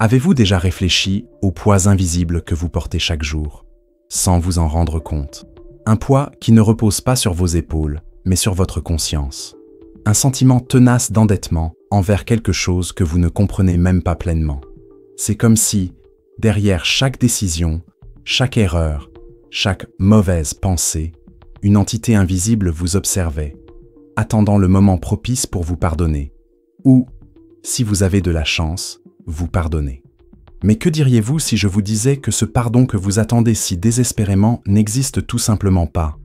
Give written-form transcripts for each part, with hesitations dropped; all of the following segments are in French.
Avez-vous déjà réfléchi au poids invisible que vous portez chaque jour, sans vous en rendre compte? Un poids qui ne repose pas sur vos épaules, mais sur votre conscience. Un sentiment tenace d'endettement envers quelque chose que vous ne comprenez même pas pleinement. C'est comme si, derrière chaque décision, chaque erreur, chaque mauvaise pensée, une entité invisible vous observait, attendant le moment propice pour vous pardonner. Ou, si vous avez de la chance, vous pardonner. Mais que diriez-vous si je vous disais que ce pardon que vous attendez si désespérément n'existe tout simplement pas?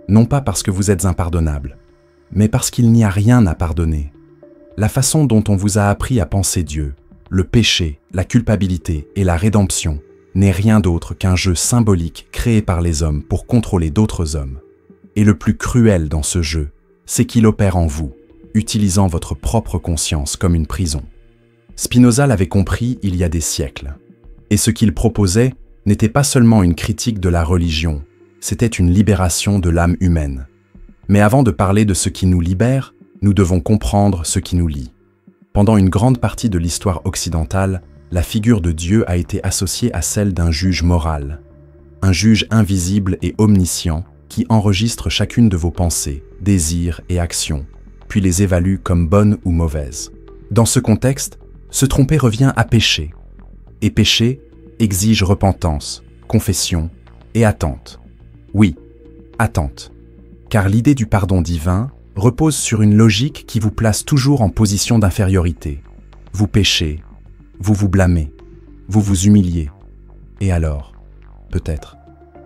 Non pas parce que vous êtes impardonnable, mais parce qu'il n'y a rien à pardonner. La façon dont on vous a appris à penser Dieu, le péché, la culpabilité et la rédemption n'est rien d'autre qu'un jeu symbolique créé par les hommes pour contrôler d'autres hommes. Et le plus cruel dans ce jeu, c'est qu'il opère en vous, utilisant votre propre conscience comme une prison. Spinoza l'avait compris il y a des siècles. Et ce qu'il proposait n'était pas seulement une critique de la religion, c'était une libération de l'âme humaine. Mais avant de parler de ce qui nous libère, nous devons comprendre ce qui nous lie. Pendant une grande partie de l'histoire occidentale, la figure de Dieu a été associée à celle d'un juge moral. Un juge invisible et omniscient qui enregistre chacune de vos pensées, désirs et actions, puis les évalue comme bonnes ou mauvaises. Dans ce contexte, se tromper revient à pécher. Et pécher exige repentance, confession et attente. Oui, attente. Car l'idée du pardon divin repose sur une logique qui vous place toujours en position d'infériorité. Vous péchez, vous vous blâmez, vous vous humiliez. Et alors, peut-être,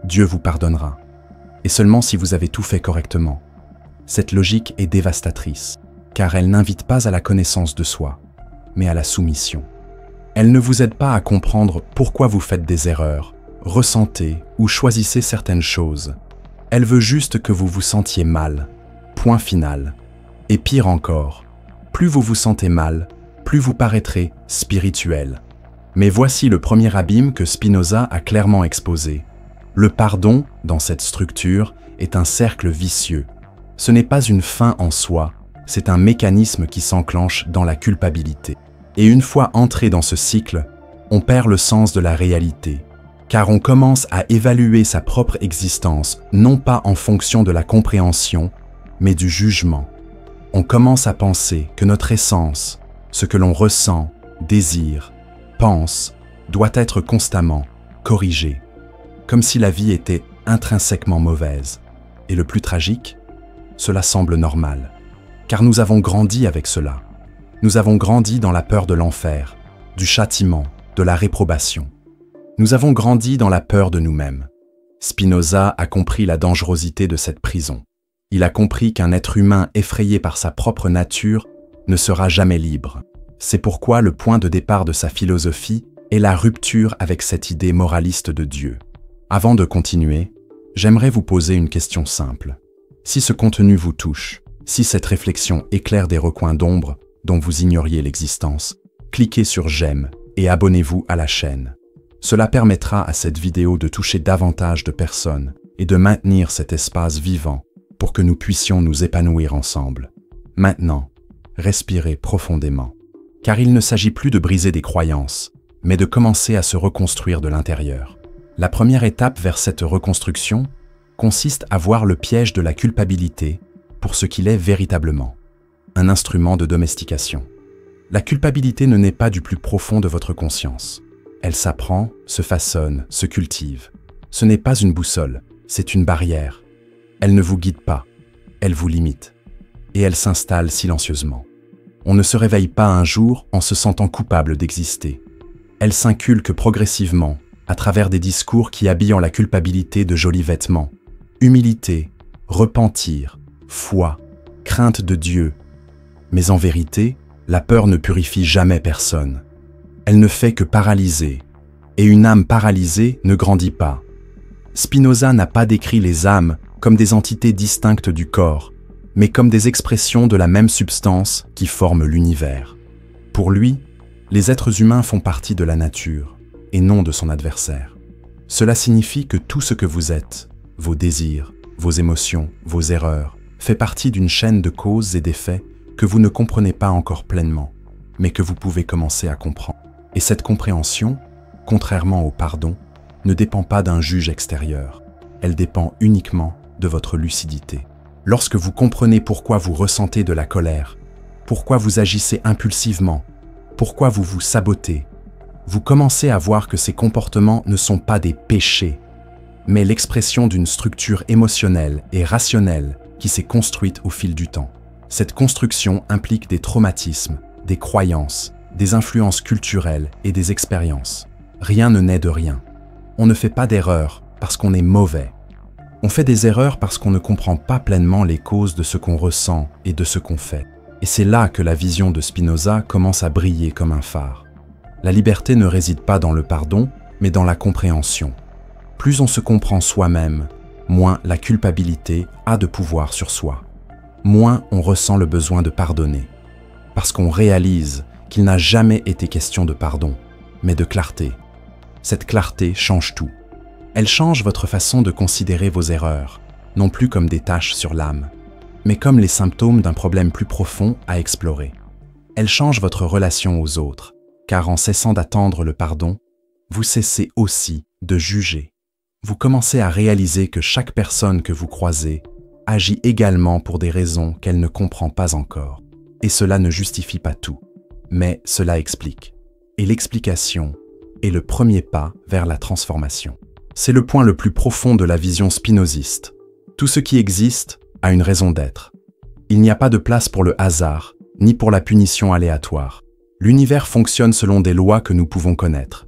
Dieu vous pardonnera. Et seulement si vous avez tout fait correctement. Cette logique est dévastatrice, car elle n'invite pas à la connaissance de soi, mais à la soumission. Elle ne vous aide pas à comprendre pourquoi vous faites des erreurs, ressentez ou choisissez certaines choses. Elle veut juste que vous vous sentiez mal. Point final. Et pire encore, plus vous vous sentez mal, plus vous paraîtrez spirituel. Mais voici le premier abîme que Spinoza a clairement exposé. Le pardon, dans cette structure, est un cercle vicieux. Ce n'est pas une fin en soi, c'est un mécanisme qui s'enclenche dans la culpabilité. Et une fois entré dans ce cycle, on perd le sens de la réalité, car on commence à évaluer sa propre existence non pas en fonction de la compréhension, mais du jugement. On commence à penser que notre essence, ce que l'on ressent, désire, pense, doit être constamment corrigé, comme si la vie était intrinsèquement mauvaise. Et le plus tragique, cela semble normal, car nous avons grandi avec cela. Nous avons grandi dans la peur de l'enfer, du châtiment, de la réprobation. Nous avons grandi dans la peur de nous-mêmes. Spinoza a compris la dangerosité de cette prison. Il a compris qu'un être humain effrayé par sa propre nature ne sera jamais libre. C'est pourquoi le point de départ de sa philosophie est la rupture avec cette idée moraliste de Dieu. Avant de continuer, j'aimerais vous poser une question simple. Si ce contenu vous touche, si cette réflexion éclaire des recoins d'ombre dont vous ignoriez l'existence, cliquez sur j'aime et abonnez-vous à la chaîne. Cela permettra à cette vidéo de toucher davantage de personnes et de maintenir cet espace vivant pour que nous puissions nous épanouir ensemble. Maintenant, respirez profondément, car il ne s'agit plus de briser des croyances, mais de commencer à se reconstruire de l'intérieur. La première étape vers cette reconstruction consiste à voir le piège de la culpabilité pour ce qu'il est véritablement, un instrument de domestication. La culpabilité ne naît pas du plus profond de votre conscience. Elle s'apprend, se façonne, se cultive. Ce n'est pas une boussole, c'est une barrière. Elle ne vous guide pas, elle vous limite. Et elle s'installe silencieusement. On ne se réveille pas un jour en se sentant coupable d'exister. Elle s'inculque progressivement, à travers des discours qui habillent la culpabilité de jolis vêtements. Humilité, repentir, foi, crainte de Dieu. Mais en vérité, la peur ne purifie jamais personne. Elle ne fait que paralyser, et une âme paralysée ne grandit pas. Spinoza n'a pas décrit les âmes comme des entités distinctes du corps, mais comme des expressions de la même substance qui forment l'univers. Pour lui, les êtres humains font partie de la nature, et non de son adversaire. Cela signifie que tout ce que vous êtes, vos désirs, vos émotions, vos erreurs, fait partie d'une chaîne de causes et d'effets que vous ne comprenez pas encore pleinement, mais que vous pouvez commencer à comprendre. Et cette compréhension, contrairement au pardon, ne dépend pas d'un juge extérieur. Elle dépend uniquement de votre lucidité. Lorsque vous comprenez pourquoi vous ressentez de la colère, pourquoi vous agissez impulsivement, pourquoi vous vous sabotez, vous commencez à voir que ces comportements ne sont pas des péchés, mais l'expression d'une structure émotionnelle et rationnelle qui s'est construite au fil du temps. Cette construction implique des traumatismes, des croyances, des influences culturelles et des expériences. Rien ne naît de rien. On ne fait pas d'erreurs parce qu'on est mauvais. On fait des erreurs parce qu'on ne comprend pas pleinement les causes de ce qu'on ressent et de ce qu'on fait. Et c'est là que la vision de Spinoza commence à briller comme un phare. La liberté ne réside pas dans le pardon, mais dans la compréhension. Plus on se comprend soi-même, moins la culpabilité a de pouvoir sur soi. Moins on ressent le besoin de pardonner. Parce qu'on réalise qu'il n'a jamais été question de pardon, mais de clarté. Cette clarté change tout. Elle change votre façon de considérer vos erreurs, non plus comme des taches sur l'âme, mais comme les symptômes d'un problème plus profond à explorer. Elle change votre relation aux autres, car en cessant d'attendre le pardon, vous cessez aussi de juger. Vous commencez à réaliser que chaque personne que vous croisez agit également pour des raisons qu'elle ne comprend pas encore. Et cela ne justifie pas tout, mais cela explique. Et l'explication est le premier pas vers la transformation. C'est le point le plus profond de la vision spinoziste. Tout ce qui existe a une raison d'être. Il n'y a pas de place pour le hasard, ni pour la punition aléatoire. L'univers fonctionne selon des lois que nous pouvons connaître.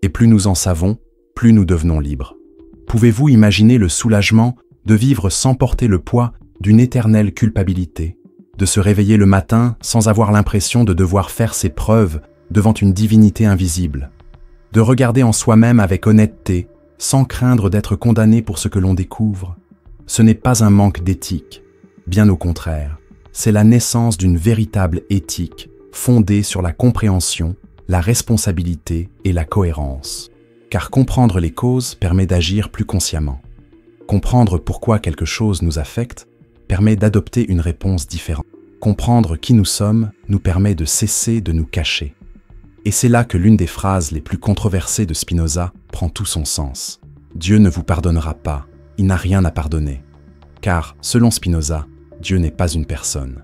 Et plus nous en savons, plus nous devenons libres. Pouvez-vous imaginer le soulagement de vivre sans porter le poids d'une éternelle culpabilité, de se réveiller le matin sans avoir l'impression de devoir faire ses preuves devant une divinité invisible, de regarder en soi-même avec honnêteté, sans craindre d'être condamné pour ce que l'on découvre? Ce n'est pas un manque d'éthique, bien au contraire, c'est la naissance d'une véritable éthique fondée sur la compréhension, la responsabilité et la cohérence. Car comprendre les causes permet d'agir plus consciemment. Comprendre pourquoi quelque chose nous affecte permet d'adopter une réponse différente. Comprendre qui nous sommes nous permet de cesser de nous cacher. Et c'est là que l'une des phrases les plus controversées de Spinoza prend tout son sens. Dieu ne vous pardonnera pas, il n'a rien à pardonner. Car, selon Spinoza, Dieu n'est pas une personne.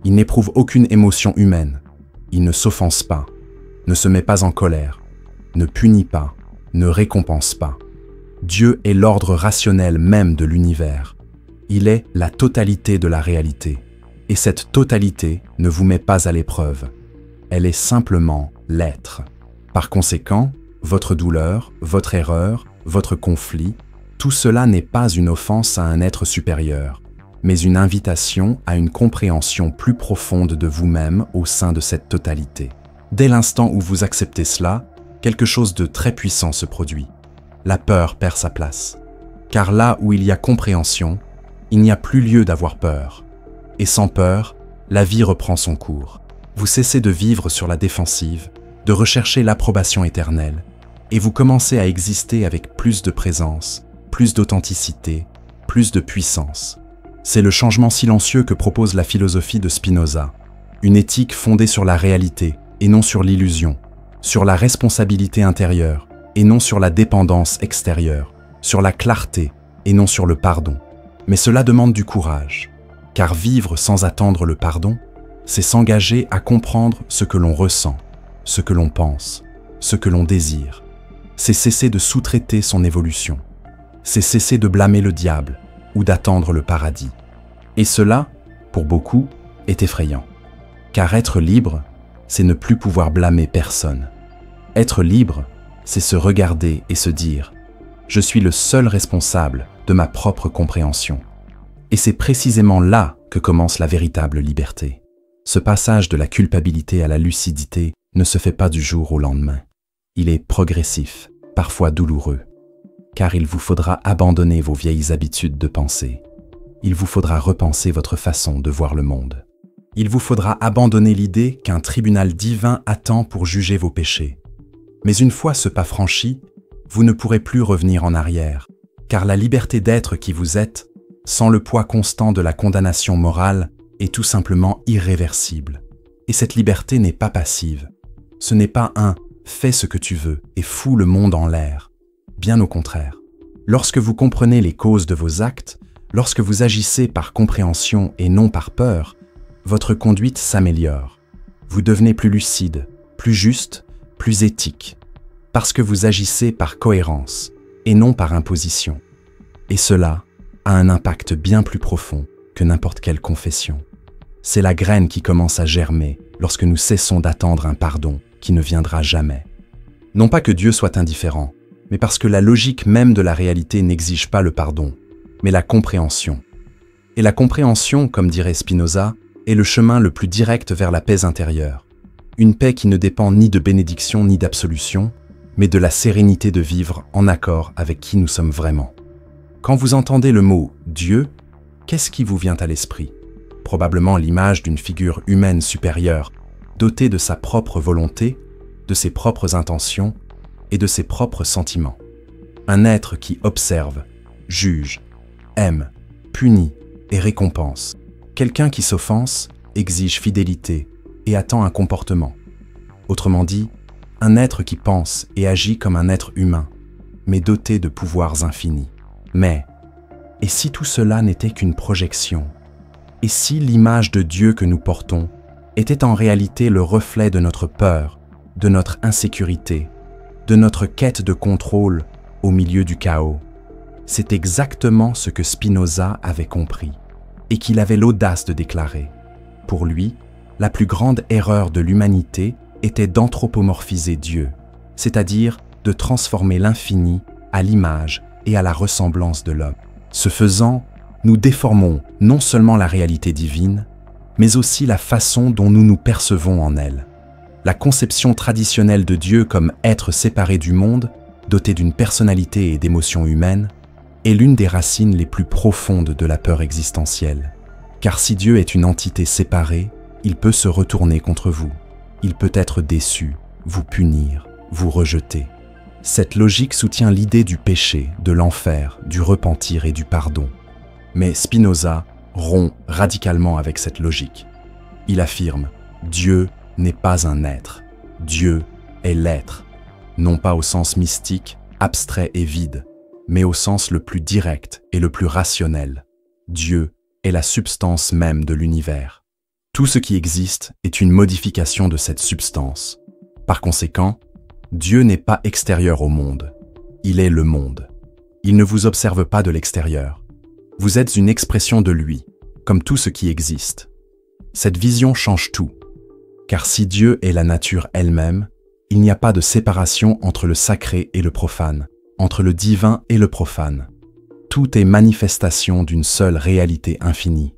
Il n'éprouve aucune émotion humaine. Il ne s'offense pas, ne se met pas en colère, ne punit pas, ne récompense pas. Dieu est l'ordre rationnel même de l'univers. Il est la totalité de la réalité. Et cette totalité ne vous met pas à l'épreuve. Elle est simplement l'être. Par conséquent, votre douleur, votre erreur, votre conflit, tout cela n'est pas une offense à un être supérieur, mais une invitation à une compréhension plus profonde de vous-même au sein de cette totalité. Dès l'instant où vous acceptez cela, quelque chose de très puissant se produit. La peur perd sa place. Car là où il y a compréhension, il n'y a plus lieu d'avoir peur. Et sans peur, la vie reprend son cours. Vous cessez de vivre sur la défensive, de rechercher l'approbation éternelle, et vous commencez à exister avec plus de présence, plus d'authenticité, plus de puissance. C'est le changement silencieux que propose la philosophie de Spinoza, une éthique fondée sur la réalité et non sur l'illusion, sur la responsabilité intérieure et non sur la dépendance extérieure, sur la clarté et non sur le pardon. Mais cela demande du courage, car vivre sans attendre le pardon, c'est s'engager à comprendre ce que l'on ressent, ce que l'on pense, ce que l'on désire. C'est cesser de sous-traiter son évolution. C'est cesser de blâmer le diable ou d'attendre le paradis. Et cela, pour beaucoup, est effrayant. Car être libre, c'est ne plus pouvoir blâmer personne. Être libre, c'est se regarder et se dire « Je suis le seul responsable de ma propre compréhension ». Et c'est précisément là que commence la véritable liberté. Ce passage de la culpabilité à la lucidité ne se fait pas du jour au lendemain. Il est progressif, parfois douloureux, car il vous faudra abandonner vos vieilles habitudes de pensée. Il vous faudra repenser votre façon de voir le monde. Il vous faudra abandonner l'idée qu'un tribunal divin attend pour juger vos péchés. Mais une fois ce pas franchi, vous ne pourrez plus revenir en arrière, car la liberté d'être qui vous êtes, sans le poids constant de la condamnation morale, est tout simplement irréversible. Et cette liberté n'est pas passive. Ce n'est pas un fais ce que tu veux et fous le monde en l'air. Bien au contraire. Lorsque vous comprenez les causes de vos actes, lorsque vous agissez par compréhension et non par peur, votre conduite s'améliore. Vous devenez plus lucide, plus juste, plus éthique, parce que vous agissez par cohérence et non par imposition. Et cela a un impact bien plus profond que n'importe quelle confession. C'est la graine qui commence à germer lorsque nous cessons d'attendre un pardon qui ne viendra jamais. Non pas que Dieu soit indifférent, mais parce que la logique même de la réalité n'exige pas le pardon, mais la compréhension. Et la compréhension, comme dirait Spinoza, est le chemin le plus direct vers la paix intérieure. Une paix qui ne dépend ni de bénédiction ni d'absolution, mais de la sérénité de vivre en accord avec qui nous sommes vraiment. Quand vous entendez le mot « Dieu », qu'est-ce qui vous vient à l'esprit? Probablement l'image d'une figure humaine supérieure, dotée de sa propre volonté, de ses propres intentions et de ses propres sentiments. Un être qui observe, juge, aime, punit et récompense. Quelqu'un qui s'offense, exige fidélité et attend un comportement. Autrement dit, un être qui pense et agit comme un être humain, mais doté de pouvoirs infinis. Mais, et si tout cela n'était qu'une projection? Et si l'image de Dieu que nous portons était en réalité le reflet de notre peur, de notre insécurité, de notre quête de contrôle au milieu du chaos? C'est exactement ce que Spinoza avait compris et qu'il avait l'audace de déclarer. Pour lui, la plus grande erreur de l'humanité était d'anthropomorphiser Dieu, c'est-à-dire de transformer l'infini à l'image et à la ressemblance de l'homme. Ce faisant, nous déformons non seulement la réalité divine, mais aussi la façon dont nous nous percevons en elle. La conception traditionnelle de Dieu comme être séparé du monde, doté d'une personnalité et d'émotions humaines, est l'une des racines les plus profondes de la peur existentielle. Car si Dieu est une entité séparée, il peut se retourner contre vous. Il peut être déçu, vous punir, vous rejeter. Cette logique soutient l'idée du péché, de l'enfer, du repentir et du pardon. Mais Spinoza rompt radicalement avec cette logique. Il affirme « Dieu n'est pas un être, Dieu est l'être », non pas au sens mystique, abstrait et vide, mais au sens le plus direct et le plus rationnel. Dieu est la substance même de l'univers. Tout ce qui existe est une modification de cette substance. Par conséquent, Dieu n'est pas extérieur au monde, il est le monde. Il ne vous observe pas de l'extérieur. Vous êtes une expression de lui, comme tout ce qui existe. Cette vision change tout, car si Dieu est la nature elle-même, il n'y a pas de séparation entre le sacré et le profane, entre le divin et le profane. Tout est manifestation d'une seule réalité infinie.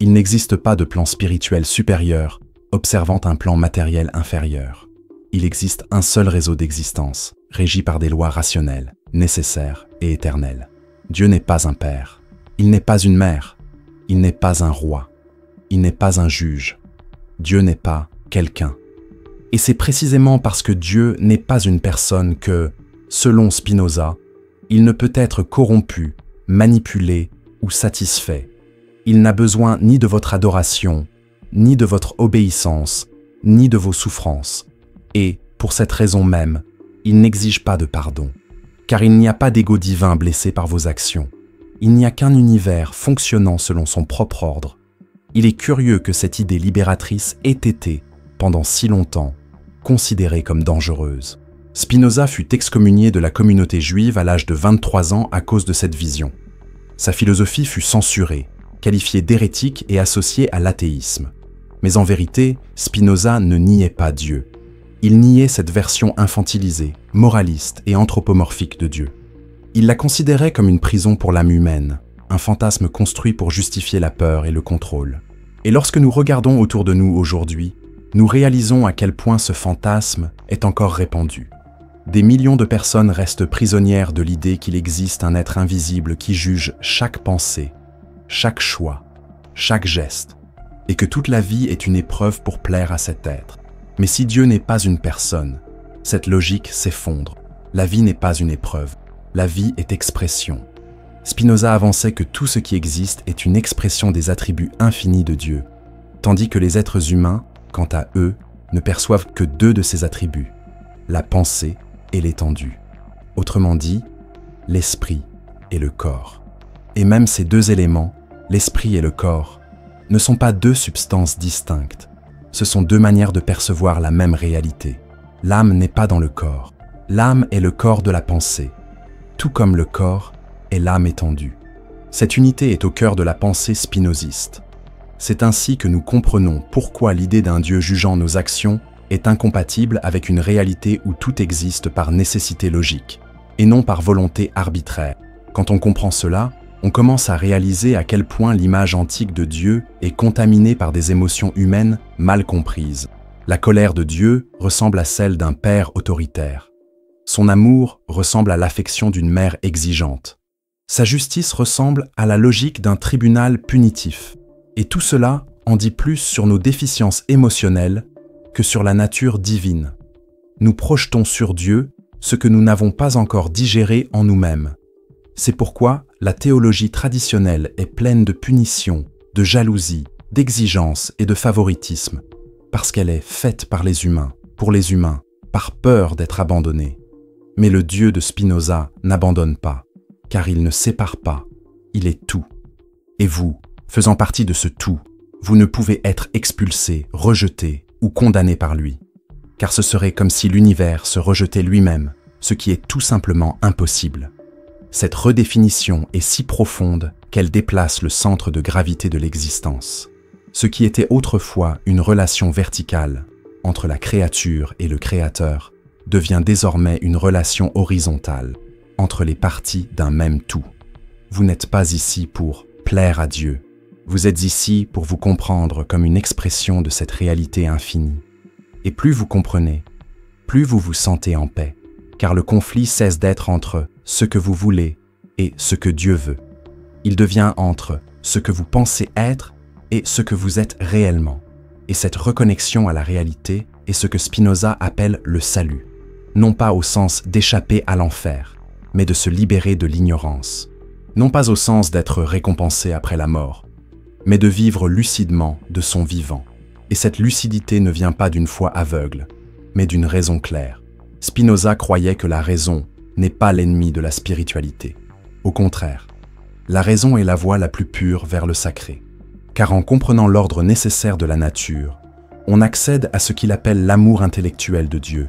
Il n'existe pas de plan spirituel supérieur observant un plan matériel inférieur. Il existe un seul réseau d'existence, régi par des lois rationnelles, nécessaires et éternelles. Dieu n'est pas un père, il n'est pas une mère, il n'est pas un roi, il n'est pas un juge. Dieu n'est pas quelqu'un. Et c'est précisément parce que Dieu n'est pas une personne que, selon Spinoza, il ne peut être corrompu, manipulé ou satisfait. Il n'a besoin ni de votre adoration, ni de votre obéissance, ni de vos souffrances. Et, pour cette raison même, il n'exige pas de pardon. Car il n'y a pas d'ego divin blessé par vos actions. Il n'y a qu'un univers fonctionnant selon son propre ordre. Il est curieux que cette idée libératrice ait été, pendant si longtemps, considérée comme dangereuse. Spinoza fut excommunié de la communauté juive à l'âge de 23 ans à cause de cette vision. Sa philosophie fut censurée, qualifiée d'hérétique et associée à l'athéisme. Mais en vérité, Spinoza ne niait pas Dieu. Il niait cette version infantilisée, moraliste et anthropomorphique de Dieu. Il la considérait comme une prison pour l'âme humaine, un fantasme construit pour justifier la peur et le contrôle. Et lorsque nous regardons autour de nous aujourd'hui, nous réalisons à quel point ce fantasme est encore répandu. Des millions de personnes restent prisonnières de l'idée qu'il existe un être invisible qui juge chaque pensée, chaque choix, chaque geste, et que toute la vie est une épreuve pour plaire à cet être. Mais si Dieu n'est pas une personne, cette logique s'effondre. La vie n'est pas une épreuve, la vie est expression. Spinoza avançait que tout ce qui existe est une expression des attributs infinis de Dieu, tandis que les êtres humains, quant à eux, ne perçoivent que deux de ces attributs. la pensée et l'étendue. Autrement dit, l'esprit et le corps. Et même ces deux éléments, l'esprit et le corps, ne sont pas deux substances distinctes. Ce sont deux manières de percevoir la même réalité. L'âme n'est pas dans le corps. L'âme est le corps de la pensée, tout comme le corps est l'âme étendue. Cette unité est au cœur de la pensée spinoziste. C'est ainsi que nous comprenons pourquoi l'idée d'un Dieu jugeant nos actions est incompatible avec une réalité où tout existe par nécessité logique, et non par volonté arbitraire. Quand on comprend cela, on commence à réaliser à quel point l'image antique de Dieu est contaminée par des émotions humaines mal comprises. La colère de Dieu ressemble à celle d'un père autoritaire. Son amour ressemble à l'affection d'une mère exigeante. Sa justice ressemble à la logique d'un tribunal punitif. Et tout cela en dit plus sur nos déficiences émotionnelles que sur la nature divine. Nous projetons sur Dieu ce que nous n'avons pas encore digéré en nous-mêmes. C'est pourquoi la théologie traditionnelle est pleine de punitions, de jalousie, d'exigence et de favoritisme, parce qu'elle est faite par les humains, pour les humains, par peur d'être abandonnée. Mais le Dieu de Spinoza n'abandonne pas, car il ne sépare pas, il est tout. Et vous, faisant partie de ce tout, vous ne pouvez être expulsé, rejeté ou condamné par lui, car ce serait comme si l'univers se rejetait lui-même, ce qui est tout simplement impossible. Cette redéfinition est si profonde qu'elle déplace le centre de gravité de l'existence. Ce qui était autrefois une relation verticale entre la créature et le créateur devient désormais une relation horizontale entre les parties d'un même tout. Vous n'êtes pas ici pour plaire à Dieu. Vous êtes ici pour vous comprendre comme une expression de cette réalité infinie. Et plus vous comprenez, plus vous vous sentez en paix, car le conflit cesse d'être entre ce que vous voulez et ce que Dieu veut. Il devient entre ce que vous pensez être et ce que vous êtes réellement. Et cette reconnexion à la réalité est ce que Spinoza appelle le salut, non pas au sens d'échapper à l'enfer, mais de se libérer de l'ignorance, non pas au sens d'être récompensé après la mort, mais de vivre lucidement de son vivant. Et cette lucidité ne vient pas d'une foi aveugle, mais d'une raison claire. Spinoza croyait que la raison n'est pas l'ennemi de la spiritualité. Au contraire, la raison est la voie la plus pure vers le sacré. Car en comprenant l'ordre nécessaire de la nature, on accède à ce qu'il appelle l'amour intellectuel de Dieu,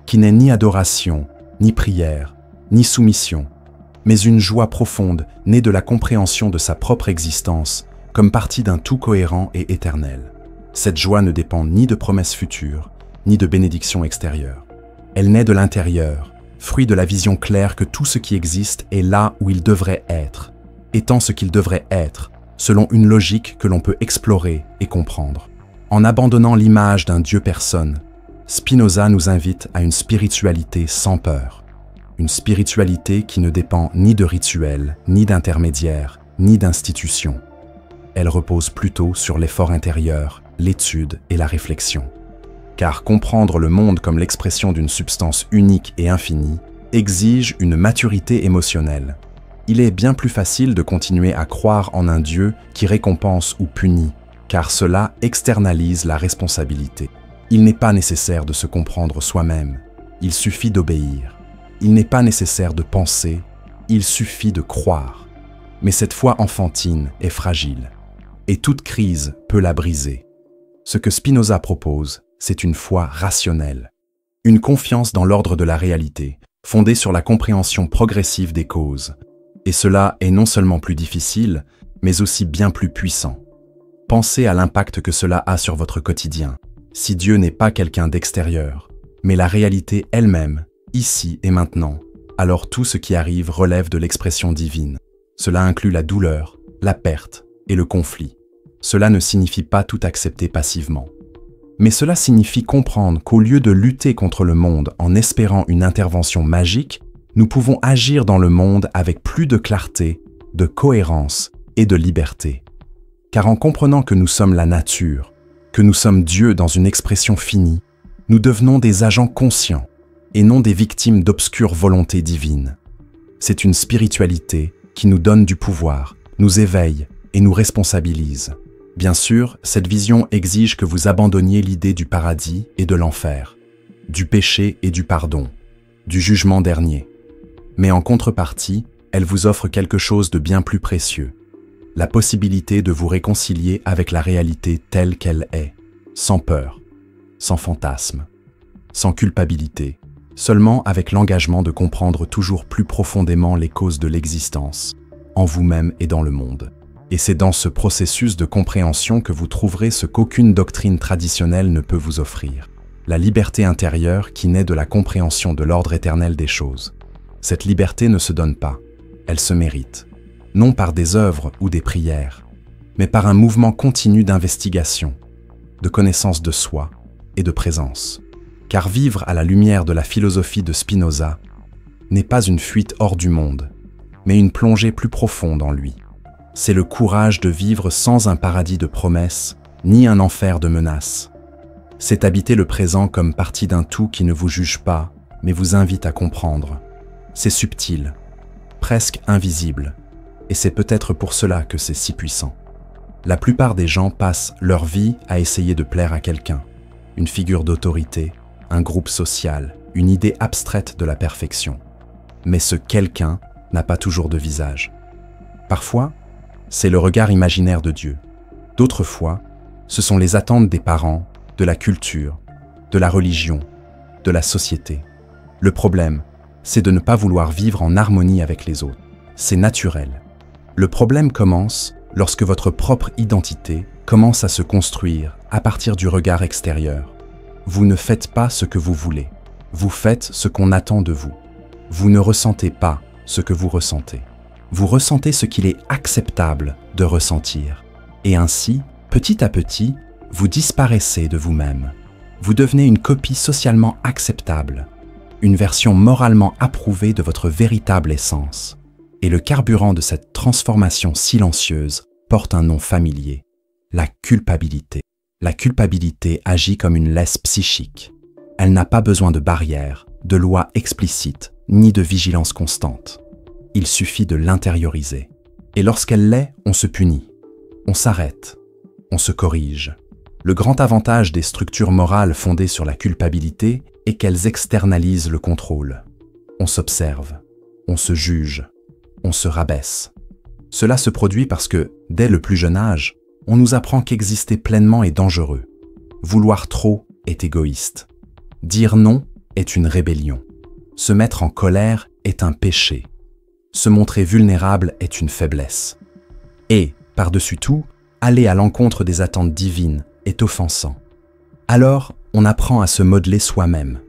qui n'est ni adoration, ni prière, ni soumission, mais une joie profonde née de la compréhension de sa propre existence comme partie d'un tout cohérent et éternel. Cette joie ne dépend ni de promesses futures, ni de bénédictions extérieures. Elle naît de l'intérieur, fruit de la vision claire que tout ce qui existe est là où il devrait être, étant ce qu'il devrait être, selon une logique que l'on peut explorer et comprendre. En abandonnant l'image d'un Dieu personne, Spinoza nous invite à une spiritualité sans peur. Une spiritualité qui ne dépend ni de rituels, ni d'intermédiaires, ni d'institutions. Elle repose plutôt sur l'effort intérieur, l'étude et la réflexion. Car comprendre le monde comme l'expression d'une substance unique et infinie exige une maturité émotionnelle. Il est bien plus facile de continuer à croire en un Dieu qui récompense ou punit, car cela externalise la responsabilité. Il n'est pas nécessaire de se comprendre soi-même, il suffit d'obéir. Il n'est pas nécessaire de penser, il suffit de croire. Mais cette foi enfantine est fragile, et toute crise peut la briser. Ce que Spinoza propose, c'est une foi rationnelle, une confiance dans l'ordre de la réalité, fondée sur la compréhension progressive des causes. Et cela est non seulement plus difficile, mais aussi bien plus puissant. Pensez à l'impact que cela a sur votre quotidien. Si Dieu n'est pas quelqu'un d'extérieur, mais la réalité elle-même, ici et maintenant, alors tout ce qui arrive relève de l'expression divine. Cela inclut la douleur, la perte et le conflit. Cela ne signifie pas tout accepter passivement. Mais cela signifie comprendre qu'au lieu de lutter contre le monde en espérant une intervention magique, nous pouvons agir dans le monde avec plus de clarté, de cohérence et de liberté. Car en comprenant que nous sommes la nature, que nous sommes Dieu dans une expression finie, nous devenons des agents conscients et non des victimes d'obscures volontés divines. C'est une spiritualité qui nous donne du pouvoir, nous éveille et nous responsabilise. Bien sûr, cette vision exige que vous abandonniez l'idée du paradis et de l'enfer. du péché et du pardon, du jugement dernier. Mais en contrepartie, elle vous offre quelque chose de bien plus précieux, la possibilité de vous réconcilier avec la réalité telle qu'elle est, sans peur, sans fantasme, sans culpabilité, seulement avec l'engagement de comprendre toujours plus profondément les causes de l'existence, en vous-même et dans le monde. Et c'est dans ce processus de compréhension que vous trouverez ce qu'aucune doctrine traditionnelle ne peut vous offrir, la liberté intérieure qui naît de la compréhension de l'ordre éternel des choses. Cette liberté ne se donne pas, elle se mérite, non par des œuvres ou des prières, mais par un mouvement continu d'investigation, de connaissance de soi et de présence. Car vivre à la lumière de la philosophie de Spinoza n'est pas une fuite hors du monde, mais une plongée plus profonde en lui. C'est le courage de vivre sans un paradis de promesses, ni un enfer de menaces. C'est habiter le présent comme partie d'un tout qui ne vous juge pas, mais vous invite à comprendre. C'est subtil, presque invisible, et c'est peut-être pour cela que c'est si puissant. La plupart des gens passent leur vie à essayer de plaire à quelqu'un, une figure d'autorité, un groupe social, une idée abstraite de la perfection. Mais ce quelqu'un n'a pas toujours de visage. Parfois, c'est le regard imaginaire de Dieu. D'autres fois, ce sont les attentes des parents, de la culture, de la religion, de la société. Le problème, c'est de ne pas vouloir vivre en harmonie avec les autres. C'est naturel. Le problème commence lorsque votre propre identité commence à se construire à partir du regard extérieur. Vous ne faites pas ce que vous voulez. Vous faites ce qu'on attend de vous. Vous ne ressentez pas ce que vous ressentez. Vous ressentez ce qu'il est acceptable de ressentir. Et ainsi, petit à petit, vous disparaissez de vous-même. Vous devenez une copie socialement acceptable, une version moralement approuvée de votre véritable essence. Et le carburant de cette transformation silencieuse porte un nom familier, la culpabilité. La culpabilité agit comme une laisse psychique. Elle n'a pas besoin de barrières, de lois explicites, ni de vigilance constante. Il suffit de l'intérioriser. Et lorsqu'elle l'est, on se punit, on s'arrête, on se corrige. Le grand avantage des structures morales fondées sur la culpabilité est qu'elles externalisent le contrôle. On s'observe, on se juge, on se rabaisse. Cela se produit parce que, dès le plus jeune âge, on nous apprend qu'exister pleinement est dangereux. Vouloir trop est égoïste. Dire non est une rébellion. Se mettre en colère est un péché. Se montrer vulnérable est une faiblesse. Et, par-dessus tout, aller à l'encontre des attentes divines est offensant. Alors, on apprend à se modeler soi-même.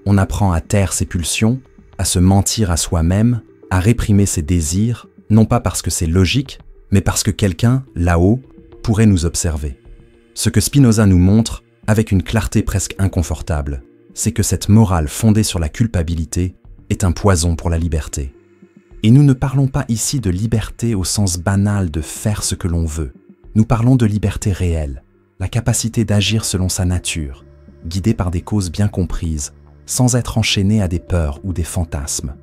On apprend à taire ses pulsions, à se mentir à soi-même, à réprimer ses désirs, non pas parce que c'est logique, mais parce que quelqu'un, là-haut, pourrait nous observer. Ce que Spinoza nous montre, avec une clarté presque inconfortable, c'est que cette morale fondée sur la culpabilité est un poison pour la liberté. Et nous ne parlons pas ici de liberté au sens banal de faire ce que l'on veut. Nous parlons de liberté réelle, la capacité d'agir selon sa nature, guidée par des causes bien comprises, sans être enchaîné à des peurs ou des fantasmes.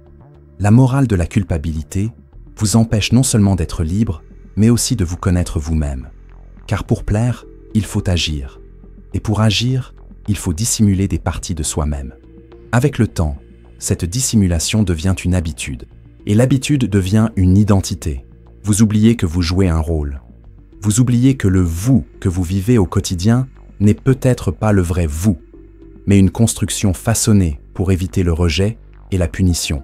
La morale de la culpabilité vous empêche non seulement d'être libre, mais aussi de vous connaître vous-même. Car pour plaire, il faut agir. Et pour agir, il faut dissimuler des parties de soi-même. Avec le temps, cette dissimulation devient une habitude. Et l'habitude devient une identité. Vous oubliez que vous jouez un rôle. Vous oubliez que le vous que vous vivez au quotidien n'est peut-être pas le vrai vous, mais une construction façonnée pour éviter le rejet et la punition.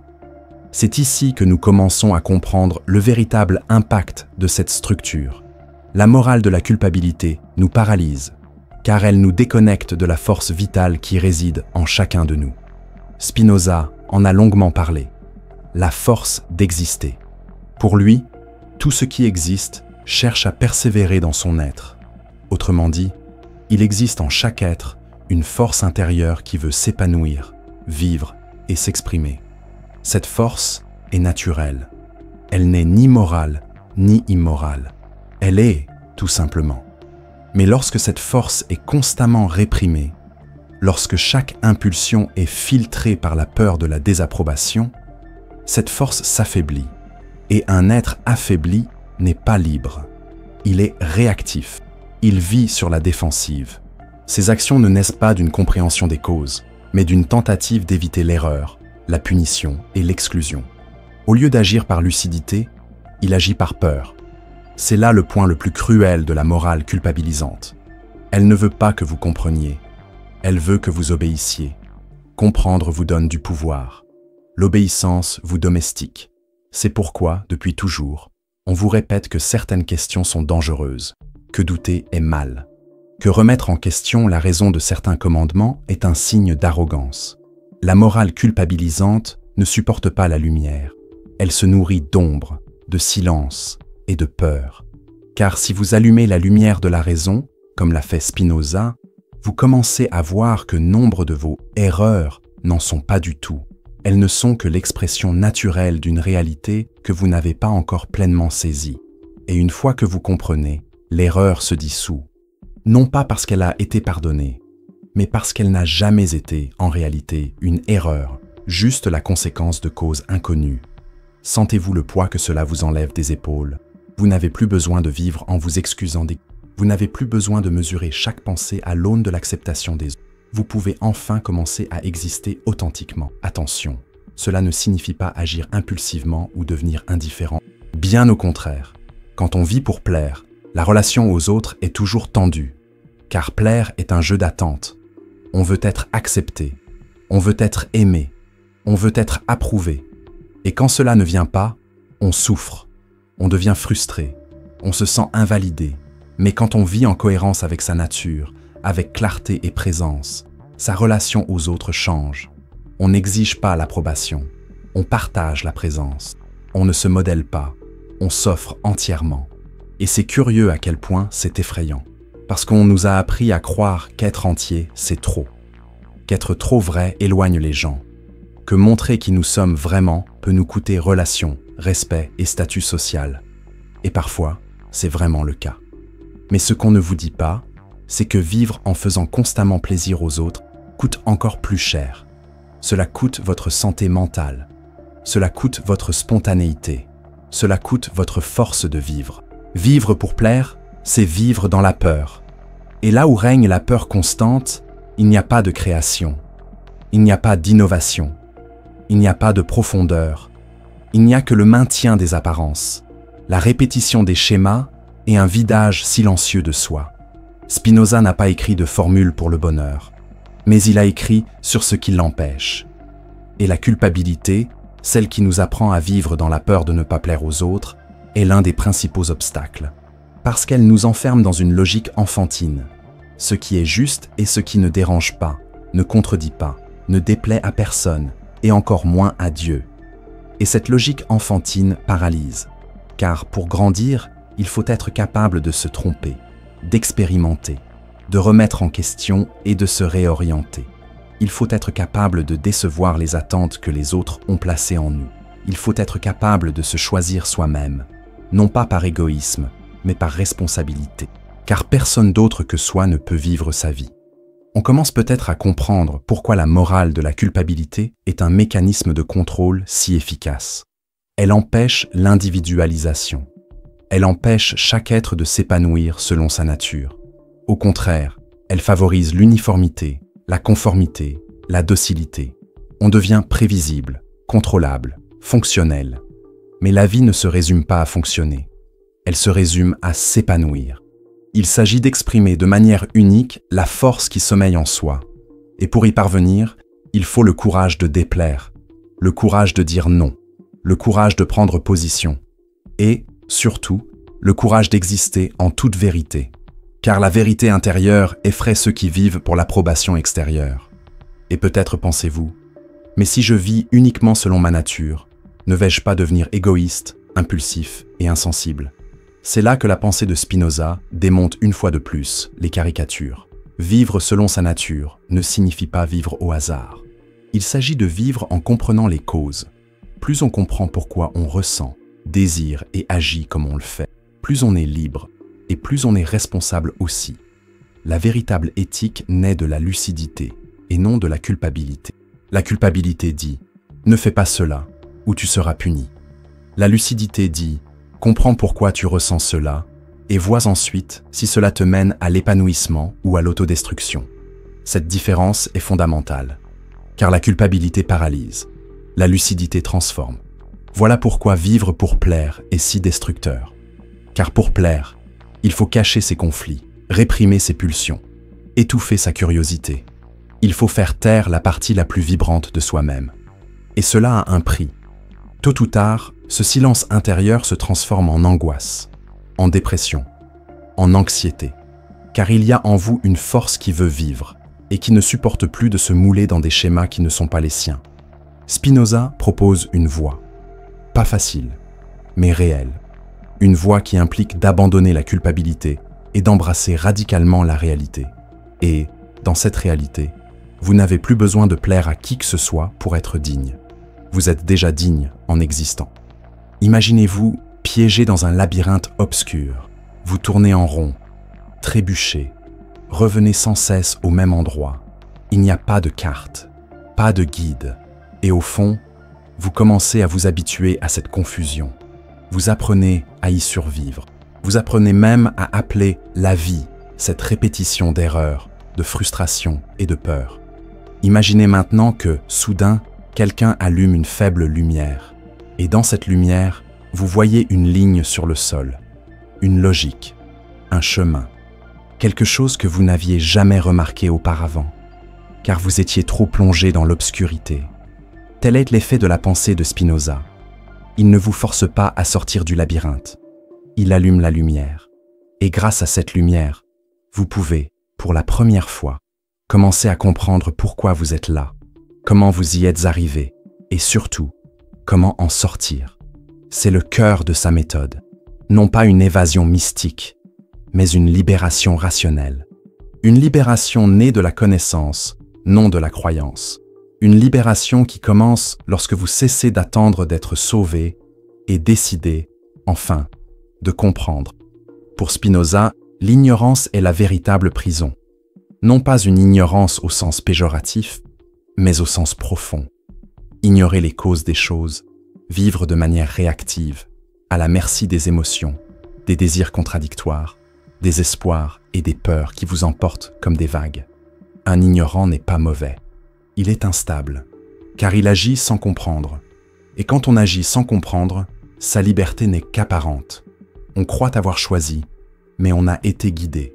C'est ici que nous commençons à comprendre le véritable impact de cette structure. La morale de la culpabilité nous paralyse, car elle nous déconnecte de la force vitale qui réside en chacun de nous. Spinoza en a longuement parlé. La force d'exister. Pour lui, tout ce qui existe cherche à persévérer dans son être. Autrement dit, il existe en chaque être une force intérieure qui veut s'épanouir, vivre et s'exprimer. Cette force est naturelle. Elle n'est ni morale ni immorale. Elle est, tout simplement. Mais lorsque cette force est constamment réprimée, lorsque chaque impulsion est filtrée par la peur de la désapprobation, cette force s'affaiblit. Et un être affaibli n'est pas libre. Il est réactif. Il vit sur la défensive. Ses actions ne naissent pas d'une compréhension des causes. mais d'une tentative d'éviter l'erreur, la punition et l'exclusion. Au lieu d'agir par lucidité, il agit par peur. C'est là le point le plus cruel de la morale culpabilisante. Elle ne veut pas que vous compreniez, elle veut que vous obéissiez. Comprendre vous donne du pouvoir. L'obéissance vous domestique. C'est pourquoi, depuis toujours, on vous répète que certaines questions sont dangereuses, que douter est mal, que remettre en question la raison de certains commandements est un signe d'arrogance. La morale culpabilisante ne supporte pas la lumière. Elle se nourrit d'ombre, de silence et de peur. Car si vous allumez la lumière de la raison, comme l'a fait Spinoza, vous commencez à voir que nombre de vos erreurs n'en sont pas du tout. Elles ne sont que l'expression naturelle d'une réalité que vous n'avez pas encore pleinement saisie. Et une fois que vous comprenez, l'erreur se dissout. Non pas parce qu'elle a été pardonnée, mais parce qu'elle n'a jamais été, en réalité, une erreur, juste la conséquence de causes inconnues. Sentez-vous le poids que cela vous enlève des épaules. Vous n'avez plus besoin de vivre en vous excusant des... Vous n'avez plus besoin de mesurer chaque pensée à l'aune de l'acceptation des autres. Vous pouvez enfin commencer à exister authentiquement. Attention, cela ne signifie pas agir impulsivement ou devenir indifférent. Bien au contraire, quand on vit pour plaire, la relation aux autres est toujours tendue. Car plaire est un jeu d'attente. On veut être accepté, on veut être aimé, on veut être approuvé. Et quand cela ne vient pas, on souffre, on devient frustré, on se sent invalidé. Mais quand on vit en cohérence avec sa nature, avec clarté et présence, sa relation aux autres change. On n'exige pas l'approbation, on partage la présence. On ne se modèle pas, on s'offre entièrement. Et c'est curieux à quel point c'est effrayant. Parce qu'on nous a appris à croire qu'être entier, c'est trop. Qu'être trop vrai éloigne les gens. Que montrer qui nous sommes vraiment peut nous coûter relations, respect et statut social. Et parfois, c'est vraiment le cas. Mais ce qu'on ne vous dit pas, c'est que vivre en faisant constamment plaisir aux autres coûte encore plus cher. Cela coûte votre santé mentale. Cela coûte votre spontanéité. Cela coûte votre force de vivre. Vivre pour plaire, c'est vivre dans la peur. Et là où règne la peur constante, il n'y a pas de création. Il n'y a pas d'innovation. Il n'y a pas de profondeur. Il n'y a que le maintien des apparences, la répétition des schémas et un vidage silencieux de soi. Spinoza n'a pas écrit de formule pour le bonheur, mais il a écrit sur ce qui l'empêche. Et la culpabilité, celle qui nous apprend à vivre dans la peur de ne pas plaire aux autres, est l'un des principaux obstacles, parce qu'elle nous enferme dans une logique enfantine. Ce qui est juste et ce qui ne dérange pas, ne contredit pas, ne déplaît à personne, et encore moins à Dieu. Et cette logique enfantine paralyse, car pour grandir, il faut être capable de se tromper, d'expérimenter, de remettre en question et de se réorienter. Il faut être capable de décevoir les attentes que les autres ont placées en nous. Il faut être capable de se choisir soi-même, non pas par égoïsme, mais par responsabilité. Car personne d'autre que soi ne peut vivre sa vie. On commence peut-être à comprendre pourquoi la morale de la culpabilité est un mécanisme de contrôle si efficace. Elle empêche l'individualisation. Elle empêche chaque être de s'épanouir selon sa nature. Au contraire, elle favorise l'uniformité, la conformité, la docilité. On devient prévisible, contrôlable, fonctionnel. Mais la vie ne se résume pas à fonctionner. Elle se résume à s'épanouir. Il s'agit d'exprimer de manière unique la force qui sommeille en soi. Et pour y parvenir, il faut le courage de déplaire, le courage de dire non, le courage de prendre position. Et, surtout, le courage d'exister en toute vérité. Car la vérité intérieure effraie ceux qui vivent pour l'approbation extérieure. Et peut-être pensez-vous, mais si je vis uniquement selon ma nature, ne vais-je pas devenir égoïste, impulsif et insensible ? C'est là que la pensée de Spinoza démonte une fois de plus les caricatures. Vivre selon sa nature ne signifie pas vivre au hasard. Il s'agit de vivre en comprenant les causes. Plus on comprend pourquoi on ressent, désire et agit comme on le fait, plus on est libre et plus on est responsable aussi. La véritable éthique naît de la lucidité et non de la culpabilité. La culpabilité dit « ne fais pas cela ou tu seras puni ». La lucidité dit « comprends pourquoi tu ressens cela et vois ensuite si cela te mène à l'épanouissement ou à l'autodestruction ». Cette différence est fondamentale. car la culpabilité paralyse, la lucidité transforme. Voilà pourquoi vivre pour plaire est si destructeur. Car pour plaire, il faut cacher ses conflits, réprimer ses pulsions, étouffer sa curiosité. Il faut faire taire la partie la plus vibrante de soi-même. Et cela a un prix. Tôt ou tard, ce silence intérieur se transforme en angoisse, en dépression, en anxiété. Car il y a en vous une force qui veut vivre et qui ne supporte plus de se mouler dans des schémas qui ne sont pas les siens. Spinoza propose une voie, pas facile, mais réelle. Une voie qui implique d'abandonner la culpabilité et d'embrasser radicalement la réalité. Et, dans cette réalité, vous n'avez plus besoin de plaire à qui que ce soit pour être digne. Vous êtes déjà digne en existant. Imaginez-vous piégé dans un labyrinthe obscur. Vous tournez en rond, trébuchez, revenez sans cesse au même endroit. Il n'y a pas de carte, pas de guide. Et au fond, vous commencez à vous habituer à cette confusion. Vous apprenez à y survivre. Vous apprenez même à appeler la vie cette répétition d'erreurs, de frustration et de peur. Imaginez maintenant que, soudain, quelqu'un allume une faible lumière. Et dans cette lumière, vous voyez une ligne sur le sol, une logique, un chemin, quelque chose que vous n'aviez jamais remarqué auparavant, car vous étiez trop plongé dans l'obscurité. Tel est l'effet de la pensée de Spinoza. Il ne vous force pas à sortir du labyrinthe. Il allume la lumière. Et grâce à cette lumière, vous pouvez, pour la première fois, commencer à comprendre pourquoi vous êtes là, comment vous y êtes arrivé, et surtout, comment en sortir. C'est le cœur de sa méthode. Non pas une évasion mystique, mais une libération rationnelle. Une libération née de la connaissance, non de la croyance. Une libération qui commence lorsque vous cessez d'attendre d'être sauvé et décidez, enfin, de comprendre. Pour Spinoza, l'ignorance est la véritable prison. Non pas une ignorance au sens péjoratif, mais au sens profond. Ignorer les causes des choses, vivre de manière réactive, à la merci des émotions, des désirs contradictoires, des espoirs et des peurs qui vous emportent comme des vagues. Un ignorant n'est pas mauvais. Il est instable, car il agit sans comprendre. Et quand on agit sans comprendre, sa liberté n'est qu'apparente. On croit avoir choisi, mais on a été guidé.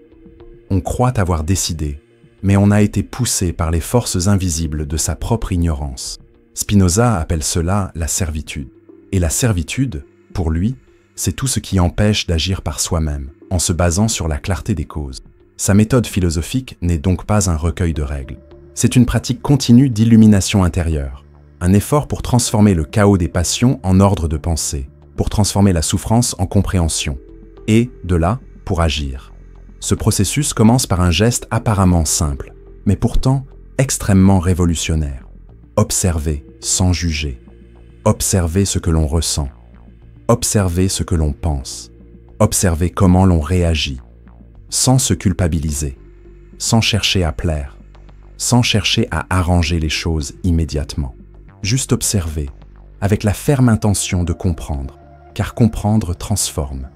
On croit avoir décidé, mais on a été poussé par les forces invisibles de sa propre ignorance. Spinoza appelle cela la servitude. Et la servitude, pour lui, c'est tout ce qui empêche d'agir par soi-même, en se basant sur la clarté des causes. Sa méthode philosophique n'est donc pas un recueil de règles. C'est une pratique continue d'illumination intérieure, un effort pour transformer le chaos des passions en ordre de pensée, pour transformer la souffrance en compréhension, et, de là, pour agir. Ce processus commence par un geste apparemment simple, mais pourtant extrêmement révolutionnaire. Observer sans juger. Observer ce que l'on ressent. Observer ce que l'on pense. Observer comment l'on réagit, sans se culpabiliser, sans chercher à plaire, sans chercher à arranger les choses immédiatement. Juste observer, avec la ferme intention de comprendre, car comprendre transforme.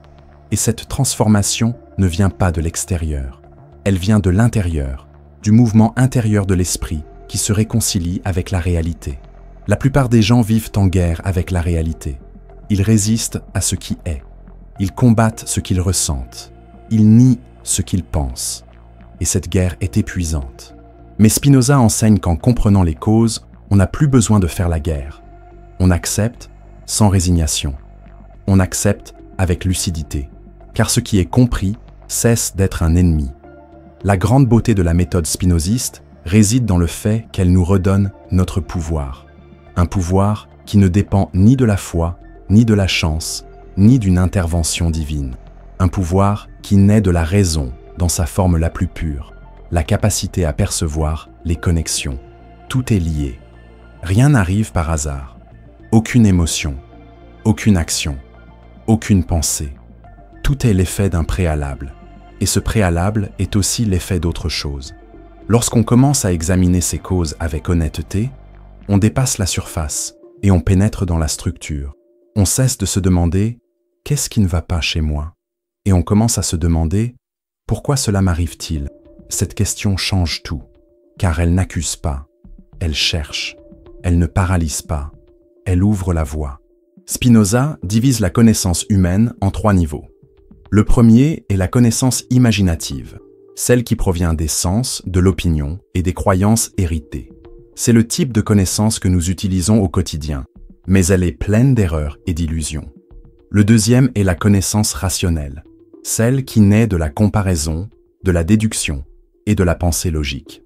Et cette transformation ne vient pas de l'extérieur, elle vient de l'intérieur, du mouvement intérieur de l'esprit qui se réconcilie avec la réalité. La plupart des gens vivent en guerre avec la réalité. Ils résistent à ce qui est. Ils combattent ce qu'ils ressentent. Ils nient ce qu'ils pensent. Et cette guerre est épuisante. Mais Spinoza enseigne qu'en comprenant les causes, on n'a plus besoin de faire la guerre. On accepte sans résignation. On accepte avec lucidité, car ce qui est compris cesse d'être un ennemi. La grande beauté de la méthode spinoziste réside dans le fait qu'elle nous redonne notre pouvoir. Un pouvoir qui ne dépend ni de la foi, ni de la chance, ni d'une intervention divine. Un pouvoir qui naît de la raison dans sa forme la plus pure, la capacité à percevoir les connexions. Tout est lié. Rien n'arrive par hasard. Aucune émotion, aucune action, aucune pensée. Tout est l'effet d'un préalable. Et ce préalable est aussi l'effet d'autre chose. Lorsqu'on commence à examiner ces causes avec honnêteté, on dépasse la surface et on pénètre dans la structure. On cesse de se demander « qu'est-ce qui ne va pas chez moi ?» Et on commence à se demander « pourquoi cela m'arrive-t-il ?» Cette question change tout, car elle n'accuse pas, elle cherche, elle ne paralyse pas, elle ouvre la voie. Spinoza divise la connaissance humaine en 3 niveaux. Le premier est la connaissance imaginative, celle qui provient des sens, de l'opinion et des croyances héritées. C'est le type de connaissance que nous utilisons au quotidien, mais elle est pleine d'erreurs et d'illusions. Le deuxième est la connaissance rationnelle, celle qui naît de la comparaison, de la déduction et de la pensée logique.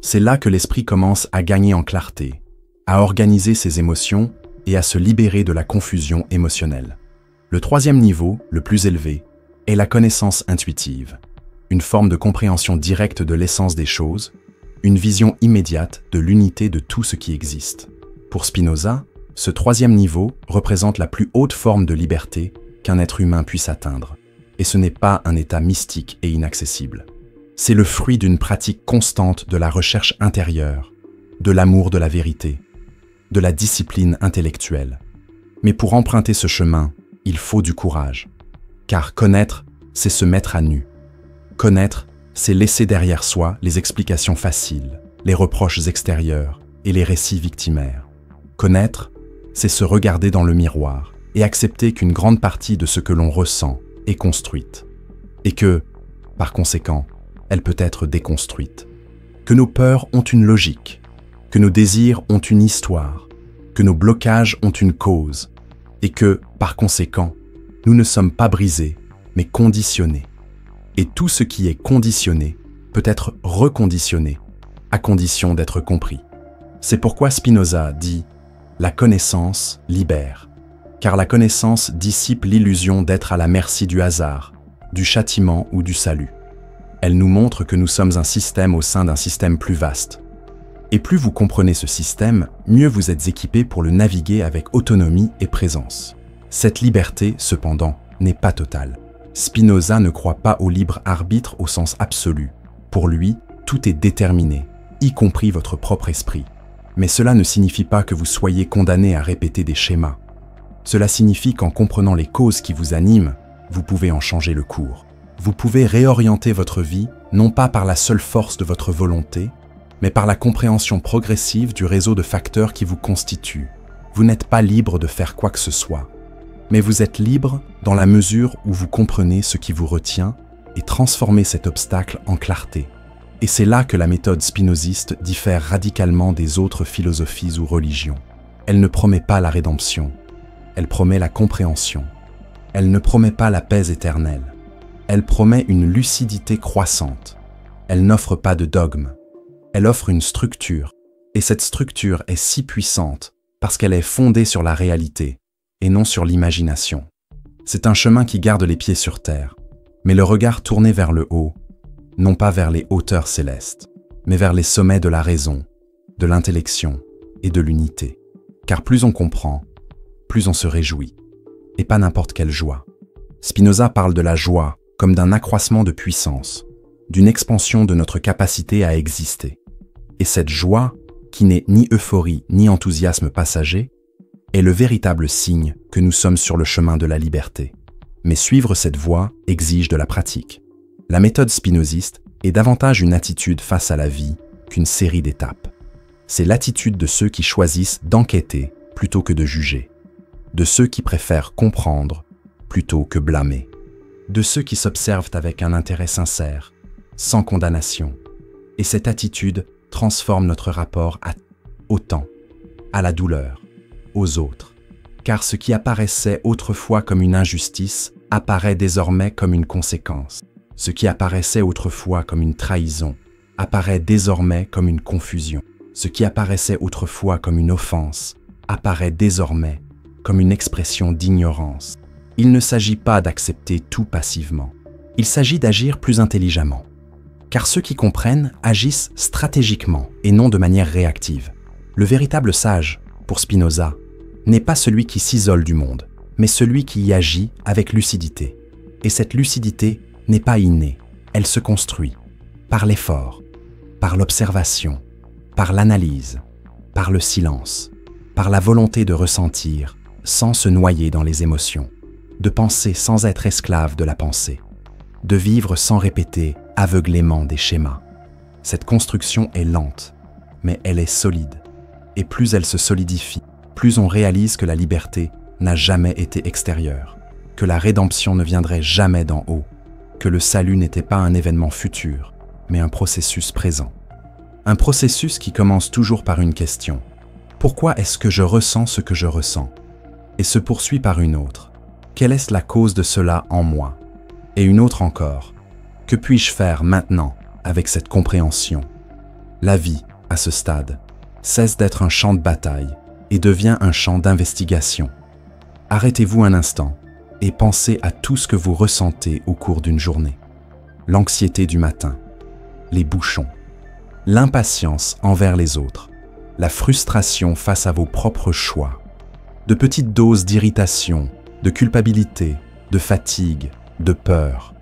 C'est là que l'esprit commence à gagner en clarté, à organiser ses émotions et à se libérer de la confusion émotionnelle. Le troisième niveau, le plus élevé, est la connaissance intuitive, une forme de compréhension directe de l'essence des choses, une vision immédiate de l'unité de tout ce qui existe. Pour Spinoza, ce troisième niveau représente la plus haute forme de liberté qu'un être humain puisse atteindre. Et ce n'est pas un état mystique et inaccessible. C'est le fruit d'une pratique constante de la recherche intérieure, de l'amour de la vérité, de la discipline intellectuelle. Mais pour emprunter ce chemin, il faut du courage. Car connaître, c'est se mettre à nu. Connaître, c'est laisser derrière soi les explications faciles, les reproches extérieurs et les récits victimaires. Connaître, c'est se regarder dans le miroir et accepter qu'une grande partie de ce que l'on ressent est construite. Et que, par conséquent, elle peut être déconstruite. Que nos peurs ont une logique, que nos désirs ont une histoire, que nos blocages ont une cause, et que, par conséquent, nous ne sommes pas brisés, mais conditionnés. Et tout ce qui est conditionné peut être reconditionné, à condition d'être compris. C'est pourquoi Spinoza dit « La connaissance libère », car la connaissance dissipe l'illusion d'être à la merci du hasard, du châtiment ou du salut. Elle nous montre que nous sommes un système au sein d'un système plus vaste. Et plus vous comprenez ce système, mieux vous êtes équipé pour le naviguer avec autonomie et présence. Cette liberté, cependant, n'est pas totale. Spinoza ne croit pas au libre arbitre au sens absolu. Pour lui, tout est déterminé, y compris votre propre esprit. Mais cela ne signifie pas que vous soyez condamné à répéter des schémas. Cela signifie qu'en comprenant les causes qui vous animent, vous pouvez en changer le cours. Vous pouvez réorienter votre vie, non pas par la seule force de votre volonté, mais par la compréhension progressive du réseau de facteurs qui vous constituent. Vous n'êtes pas libre de faire quoi que ce soit, mais vous êtes libre dans la mesure où vous comprenez ce qui vous retient et transformez cet obstacle en clarté. Et c'est là que la méthode spinoziste diffère radicalement des autres philosophies ou religions. Elle ne promet pas la rédemption, elle promet la compréhension. Elle ne promet pas la paix éternelle. Elle promet une lucidité croissante. Elle n'offre pas de dogme. Elle offre une structure. Et cette structure est si puissante parce qu'elle est fondée sur la réalité et non sur l'imagination. C'est un chemin qui garde les pieds sur terre, mais le regard tourné vers le haut, non pas vers les hauteurs célestes, mais vers les sommets de la raison, de l'intellection et de l'unité. Car plus on comprend, plus on se réjouit. Et pas n'importe quelle joie. Spinoza parle de la joie comme d'un accroissement de puissance, d'une expansion de notre capacité à exister. Et cette joie, qui n'est ni euphorie ni enthousiasme passager, est le véritable signe que nous sommes sur le chemin de la liberté. Mais suivre cette voie exige de la pratique. La méthode spinoziste est davantage une attitude face à la vie qu'une série d'étapes. C'est l'attitude de ceux qui choisissent d'enquêter plutôt que de juger, de ceux qui préfèrent comprendre plutôt que blâmer, de ceux qui s'observent avec un intérêt sincère, sans condamnation. Et cette attitude transforme notre rapport au temps, à la douleur, aux autres. Car ce qui apparaissait autrefois comme une injustice apparaît désormais comme une conséquence. Ce qui apparaissait autrefois comme une trahison apparaît désormais comme une confusion. Ce qui apparaissait autrefois comme une offense apparaît désormais comme une expression d'ignorance. Il ne s'agit pas d'accepter tout passivement. Il s'agit d'agir plus intelligemment. Car ceux qui comprennent agissent stratégiquement et non de manière réactive. Le véritable sage, pour Spinoza, n'est pas celui qui s'isole du monde, mais celui qui y agit avec lucidité. Et cette lucidité n'est pas innée, elle se construit par l'effort, par l'observation, par l'analyse, par le silence, par la volonté de ressentir sans se noyer dans les émotions, de penser sans être esclave de la pensée, de vivre sans répéter aveuglément des schémas. Cette construction est lente, mais elle est solide. Et plus elle se solidifie, plus on réalise que la liberté n'a jamais été extérieure, que la rédemption ne viendrait jamais d'en haut, que le salut n'était pas un événement futur, mais un processus présent. Un processus qui commence toujours par une question. Pourquoi est-ce que je ressens ce que je ressens? Et se poursuit par une autre. Quelle est la cause de cela en moi? Et une autre encore. Que puis-je faire maintenant avec cette compréhension? La vie, à ce stade, cesse d'être un champ de bataille et devient un champ d'investigation. Arrêtez-vous un instant et pensez à tout ce que vous ressentez au cours d'une journée. L'anxiété du matin, les bouchons, l'impatience envers les autres, la frustration face à vos propres choix, de petites doses d'irritation, de culpabilité, de fatigue, de peur.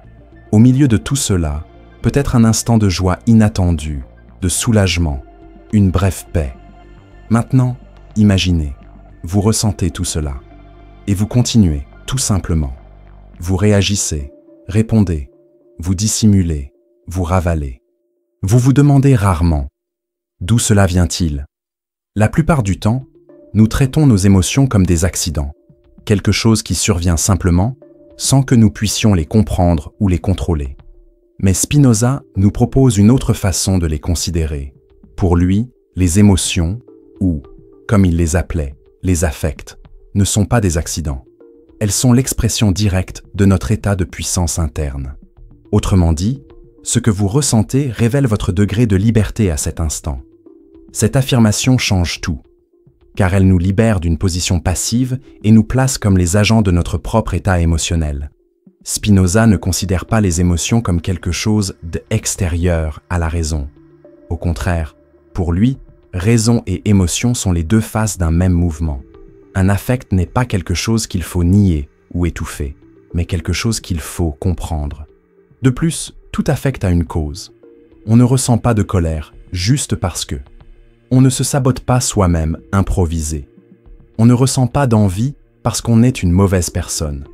Au milieu de tout cela, peut-être un instant de joie inattendue, de soulagement, une brève paix. Maintenant, imaginez, vous ressentez tout cela, et vous continuez, tout simplement. Vous réagissez, répondez, vous dissimulez, vous ravalez. Vous vous demandez rarement, d'où cela vient-il? La plupart du temps, nous traitons nos émotions comme des accidents, quelque chose qui survient simplement, sans que nous puissions les comprendre ou les contrôler. Mais Spinoza nous propose une autre façon de les considérer. Pour lui, les émotions, ou, comme il les appelait, les affects, ne sont pas des accidents. Elles sont l'expression directe de notre état de puissance interne. Autrement dit, ce que vous ressentez révèle votre degré de liberté à cet instant. Cette affirmation change tout, car elle nous libère d'une position passive et nous place comme les agents de notre propre état émotionnel. Spinoza ne considère pas les émotions comme quelque chose d'extérieur à la raison. Au contraire, pour lui, raison et émotion sont les deux faces d'un même mouvement. Un affect n'est pas quelque chose qu'il faut nier ou étouffer, mais quelque chose qu'il faut comprendre. De plus, tout affect a une cause. On ne ressent pas de colère juste parce que. On ne se sabote pas soi-même improvisé. On ne ressent pas d'envie parce qu'on est une mauvaise personne.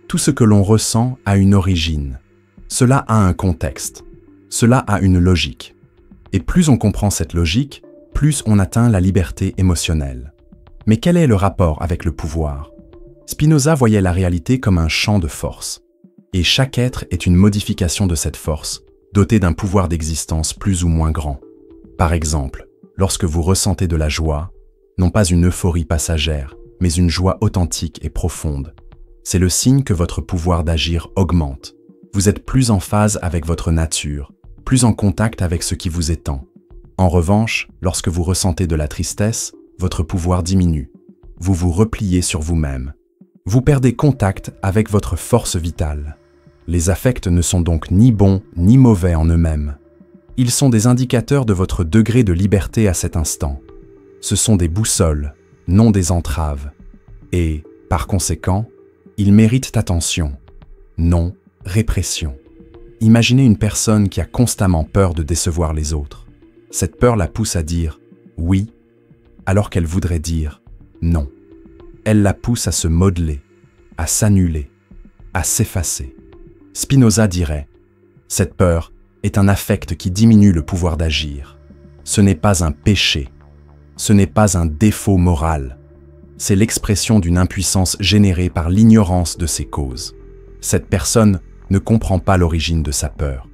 Tout ce que l'on ressent a une origine. Cela a un contexte. Cela a une logique. Et plus on comprend cette logique, plus on atteint la liberté émotionnelle. Mais quel est le rapport avec le pouvoir? Spinoza voyait la réalité comme un champ de force. Et chaque être est une modification de cette force, dotée d'un pouvoir d'existence plus ou moins grand. Par exemple, lorsque vous ressentez de la joie, non pas une euphorie passagère, mais une joie authentique et profonde, c'est le signe que votre pouvoir d'agir augmente. Vous êtes plus en phase avec votre nature, plus en contact avec ce qui vous étend. En revanche, lorsque vous ressentez de la tristesse, votre pouvoir diminue. Vous vous repliez sur vous-même. Vous perdez contact avec votre force vitale. Les affects ne sont donc ni bons ni mauvais en eux-mêmes. Ils sont des indicateurs de votre degré de liberté à cet instant. Ce sont des boussoles, non des entraves. Et, par conséquent, ils méritent attention, non répression. Imaginez une personne qui a constamment peur de décevoir les autres. Cette peur la pousse à dire « oui » alors qu'elle voudrait dire « non ». Elle la pousse à se modeler, à s'annuler, à s'effacer. Spinoza dirait « cette peur est un affect qui diminue le pouvoir d'agir. Ce n'est pas un péché, ce n'est pas un défaut moral. C'est l'expression d'une impuissance générée par l'ignorance de ses causes. Cette personne ne comprend pas l'origine de sa peur.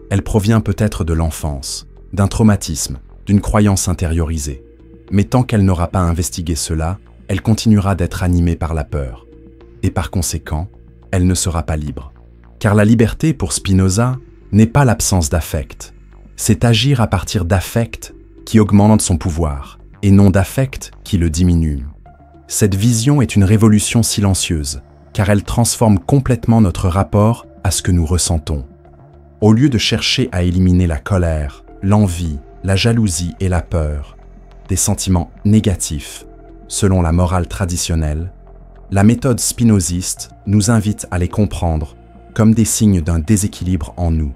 Elle provient peut-être de l'enfance, d'un traumatisme, d'une croyance intériorisée. Mais tant qu'elle n'aura pas investigué cela, elle continuera d'être animée par la peur. Et par conséquent, elle ne sera pas libre. Car la liberté, pour Spinoza, n'est pas l'absence d'affect. C'est agir à partir d'affect qui augmente son pouvoir, et non d'affect qui le diminue. Cette vision est une révolution silencieuse, car elle transforme complètement notre rapport à ce que nous ressentons. Au lieu de chercher à éliminer la colère, l'envie, la jalousie et la peur, des sentiments négatifs, selon la morale traditionnelle, la méthode spinoziste nous invite à les comprendre comme des signes d'un déséquilibre en nous.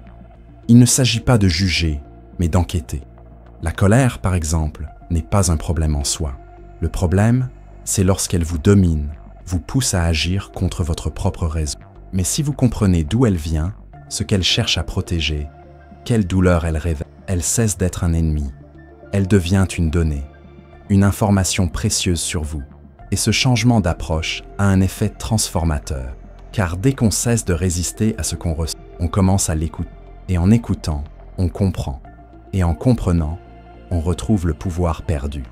Il ne s'agit pas de juger, mais d'enquêter. La colère, par exemple, n'est pas un problème en soi. Le problème, c'est lorsqu'elle vous domine, vous pousse à agir contre votre propre raison. Mais si vous comprenez d'où elle vient, ce qu'elle cherche à protéger, quelle douleur elle révèle, elle cesse d'être un ennemi. elle devient une donnée, une information précieuse sur vous. Et ce changement d'approche a un effet transformateur, car dès qu'on cesse de résister à ce qu'on ressent, on commence à l'écouter. Et en écoutant, on comprend. Et en comprenant, on retrouve le pouvoir perdu.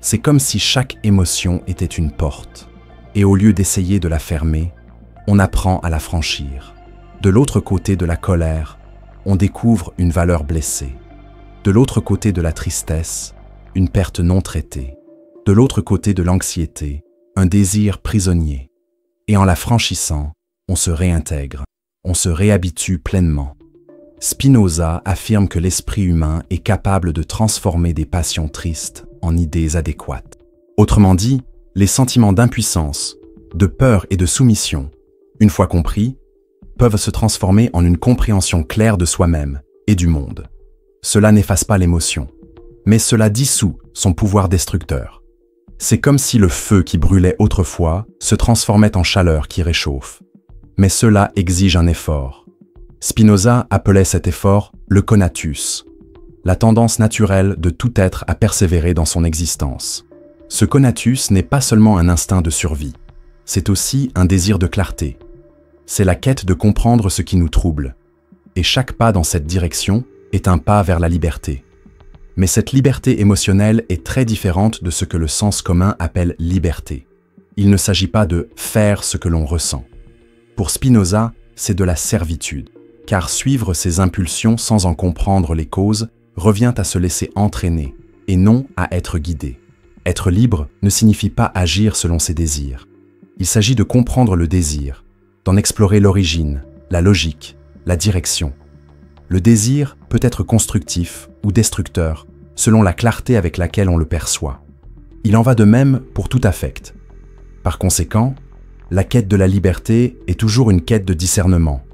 C'est comme si chaque émotion était une porte. Et au lieu d'essayer de la fermer, on apprend à la franchir. De l'autre côté de la colère, on découvre une valeur blessée. De l'autre côté de la tristesse, une perte non traitée. De l'autre côté de l'anxiété, un désir prisonnier. Et en la franchissant, on se réintègre, on se réhabitue pleinement. Spinoza affirme que l'esprit humain est capable de transformer des passions tristes en idées adéquates. Autrement dit, les sentiments d'impuissance, de peur et de soumission, une fois compris, peuvent se transformer en une compréhension claire de soi-même et du monde. Cela n'efface pas l'émotion, mais cela dissout son pouvoir destructeur. C'est comme si le feu qui brûlait autrefois se transformait en chaleur qui réchauffe. Mais cela exige un effort. Spinoza appelait cet effort le conatus, la tendance naturelle de tout être à persévérer dans son existence. Ce conatus n'est pas seulement un instinct de survie, c'est aussi un désir de clarté. C'est la quête de comprendre ce qui nous trouble. Et chaque pas dans cette direction est un pas vers la liberté. Mais cette liberté émotionnelle est très différente de ce que le sens commun appelle liberté. Il ne s'agit pas de faire ce que l'on ressent. Pour Spinoza, c'est de la servitude, car suivre ses impulsions sans en comprendre les causes revient à se laisser entraîner et non à être guidé. Être libre ne signifie pas agir selon ses désirs. Il s'agit de comprendre le désir, d'en explorer l'origine, la logique, la direction. Le désir peut être constructif ou destructeur, selon la clarté avec laquelle on le perçoit. Il en va de même pour tout affect. Par conséquent, la quête de la liberté est toujours une quête de discernement.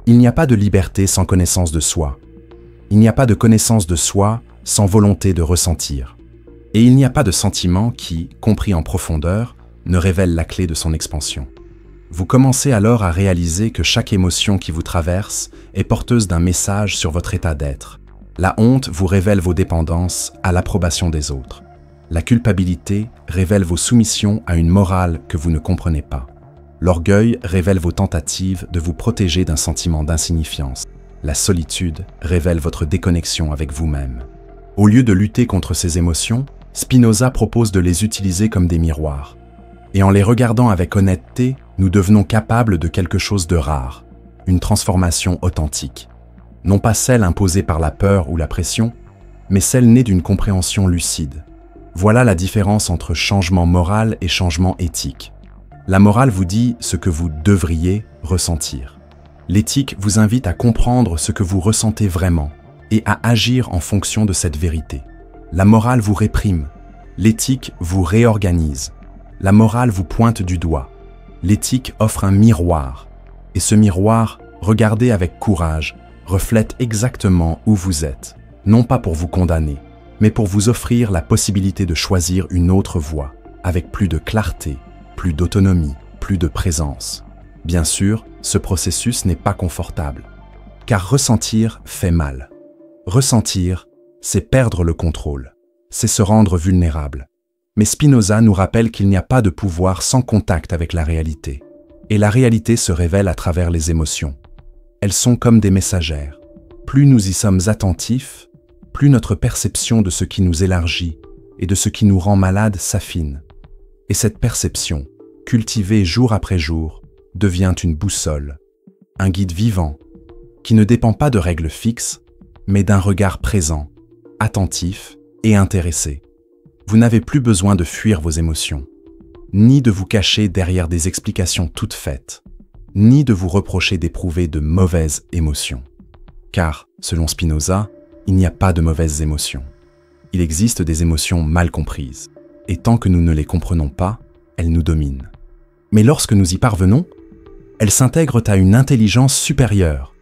Il n'y a pas de liberté sans connaissance de soi. Il n'y a pas de connaissance de soi sans volonté de ressentir. Et il n'y a pas de sentiment qui, compris en profondeur, ne révèle la clé de son expansion. Vous commencez alors à réaliser que chaque émotion qui vous traverse est porteuse d'un message sur votre état d'être. La honte vous révèle vos dépendances à l'approbation des autres. La culpabilité révèle vos soumissions à une morale que vous ne comprenez pas. L'orgueil révèle vos tentatives de vous protéger d'un sentiment d'insignifiance. La solitude révèle votre déconnexion avec vous-même. Au lieu de lutter contre ces émotions, Spinoza propose de les utiliser comme des miroirs. Et en les regardant avec honnêteté, nous devenons capables de quelque chose de rare, une transformation authentique. Non pas celle imposée par la peur ou la pression, mais celle née d'une compréhension lucide. Voilà la différence entre changement moral et changement éthique. La morale vous dit ce que vous devriez ressentir. L'éthique vous invite à comprendre ce que vous ressentez vraiment et à agir en fonction de cette vérité. La morale vous réprime, l'éthique vous réorganise. La morale vous pointe du doigt. L'éthique offre un miroir. Et ce miroir, regardé avec courage, reflète exactement où vous êtes. Non pas pour vous condamner, mais pour vous offrir la possibilité de choisir une autre voie, avec plus de clarté, plus d'autonomie, plus de présence. Bien sûr, ce processus n'est pas confortable, car ressentir fait mal. Ressentir, c'est perdre le contrôle, c'est se rendre vulnérable. Mais Spinoza nous rappelle qu'il n'y a pas de pouvoir sans contact avec la réalité. Et la réalité se révèle à travers les émotions. Elles sont comme des messagères. Plus nous y sommes attentifs, plus notre perception de ce qui nous élargit et de ce qui nous rend malades s'affine. Et cette perception, cultivée jour après jour, devient une boussole, un guide vivant, qui ne dépend pas de règles fixes, mais d'un regard présent, attentif et intéressé. Vous n'avez plus besoin de fuir vos émotions, ni de vous cacher derrière des explications toutes faites, ni de vous reprocher d'éprouver de mauvaises émotions. Car, selon Spinoza, il n'y a pas de mauvaises émotions. Il existe des émotions mal comprises, et tant que nous ne les comprenons pas, elles nous dominent. Mais lorsque nous y parvenons, elles s'intègrent à une intelligence supérieure,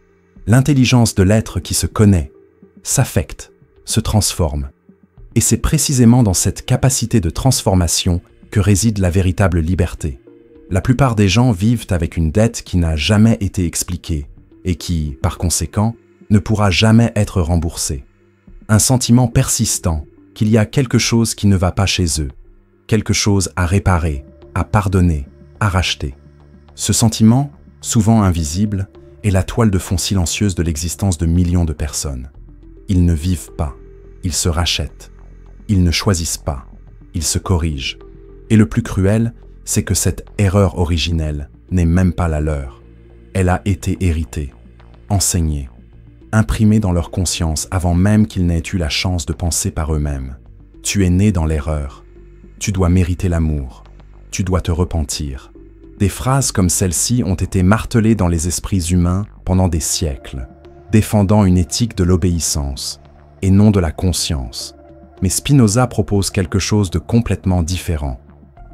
l'intelligence de l'être qui se connaît, s'affecte, se transforme. Et c'est précisément dans cette capacité de transformation que réside la véritable liberté. La plupart des gens vivent avec une dette qui n'a jamais été expliquée et qui, par conséquent, ne pourra jamais être remboursée. Un sentiment persistant qu'il y a quelque chose qui ne va pas chez eux, quelque chose à réparer, à pardonner, à racheter. Ce sentiment, souvent invisible, est la toile de fond silencieuse de l'existence de millions de personnes. Ils ne vivent pas, ils se rachètent. Ils ne choisissent pas, ils se corrigent. Et le plus cruel, c'est que cette erreur originelle n'est même pas la leur. Elle a été héritée, enseignée, imprimée dans leur conscience avant même qu'ils n'aient eu la chance de penser par eux-mêmes. Tu es né dans l'erreur. Tu dois mériter l'amour. Tu dois te repentir. Des phrases comme celle-ci ont été martelées dans les esprits humains pendant des siècles, défendant une éthique de l'obéissance et non de la conscience. Mais Spinoza propose quelque chose de complètement différent.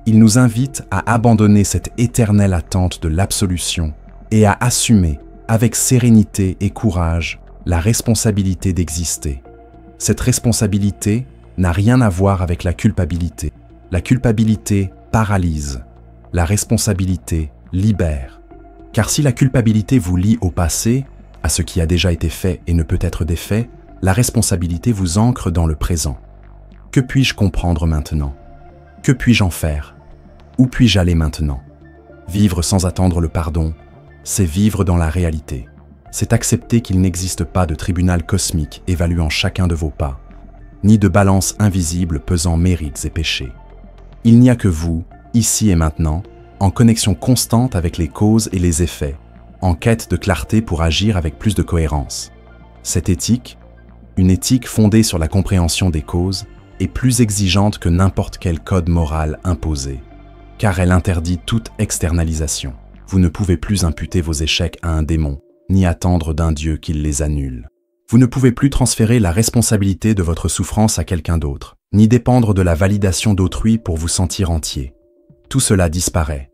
Il nous invite à abandonner cette éternelle attente de l'absolution et à assumer, avec sérénité et courage, la responsabilité d'exister. Cette responsabilité n'a rien à voir avec la culpabilité. La culpabilité paralyse. La responsabilité libère. Car si la culpabilité vous lie au passé, à ce qui a déjà été fait et ne peut être défait, la responsabilité vous ancre dans le présent. Que puis-je comprendre maintenant? Que puis-je en faire? Où puis-je aller maintenant? Vivre sans attendre le pardon, c'est vivre dans la réalité. C'est accepter qu'il n'existe pas de tribunal cosmique évaluant chacun de vos pas, ni de balance invisible pesant mérites et péchés. Il n'y a que vous, ici et maintenant, en connexion constante avec les causes et les effets, en quête de clarté pour agir avec plus de cohérence. Cette éthique, une éthique fondée sur la compréhension des causes, est plus exigeante que n'importe quel code moral imposé, car elle interdit toute externalisation. Vous ne pouvez plus imputer vos échecs à un démon, ni attendre d'un Dieu qu'il les annule. Vous ne pouvez plus transférer la responsabilité de votre souffrance à quelqu'un d'autre, ni dépendre de la validation d'autrui pour vous sentir entier. Tout cela disparaît,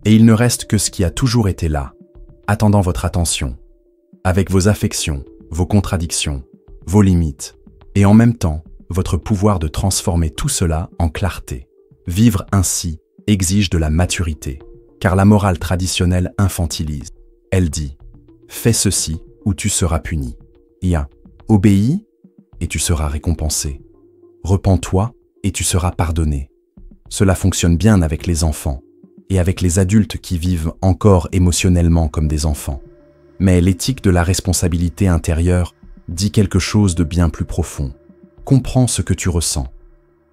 et il ne reste que ce qui a toujours été là, attendant votre attention, avec vos affections, vos contradictions, vos limites, et en même temps, votre pouvoir de transformer tout cela en clarté. Vivre ainsi exige de la maturité, car la morale traditionnelle infantilise. Elle dit « Fais ceci ou tu seras puni ». Obéis et tu seras récompensé. Repens-toi et tu seras pardonné. Cela fonctionne bien avec les enfants et avec les adultes qui vivent encore émotionnellement comme des enfants. Mais l'éthique de la responsabilité intérieure dit quelque chose de bien plus profond. Comprends ce que tu ressens.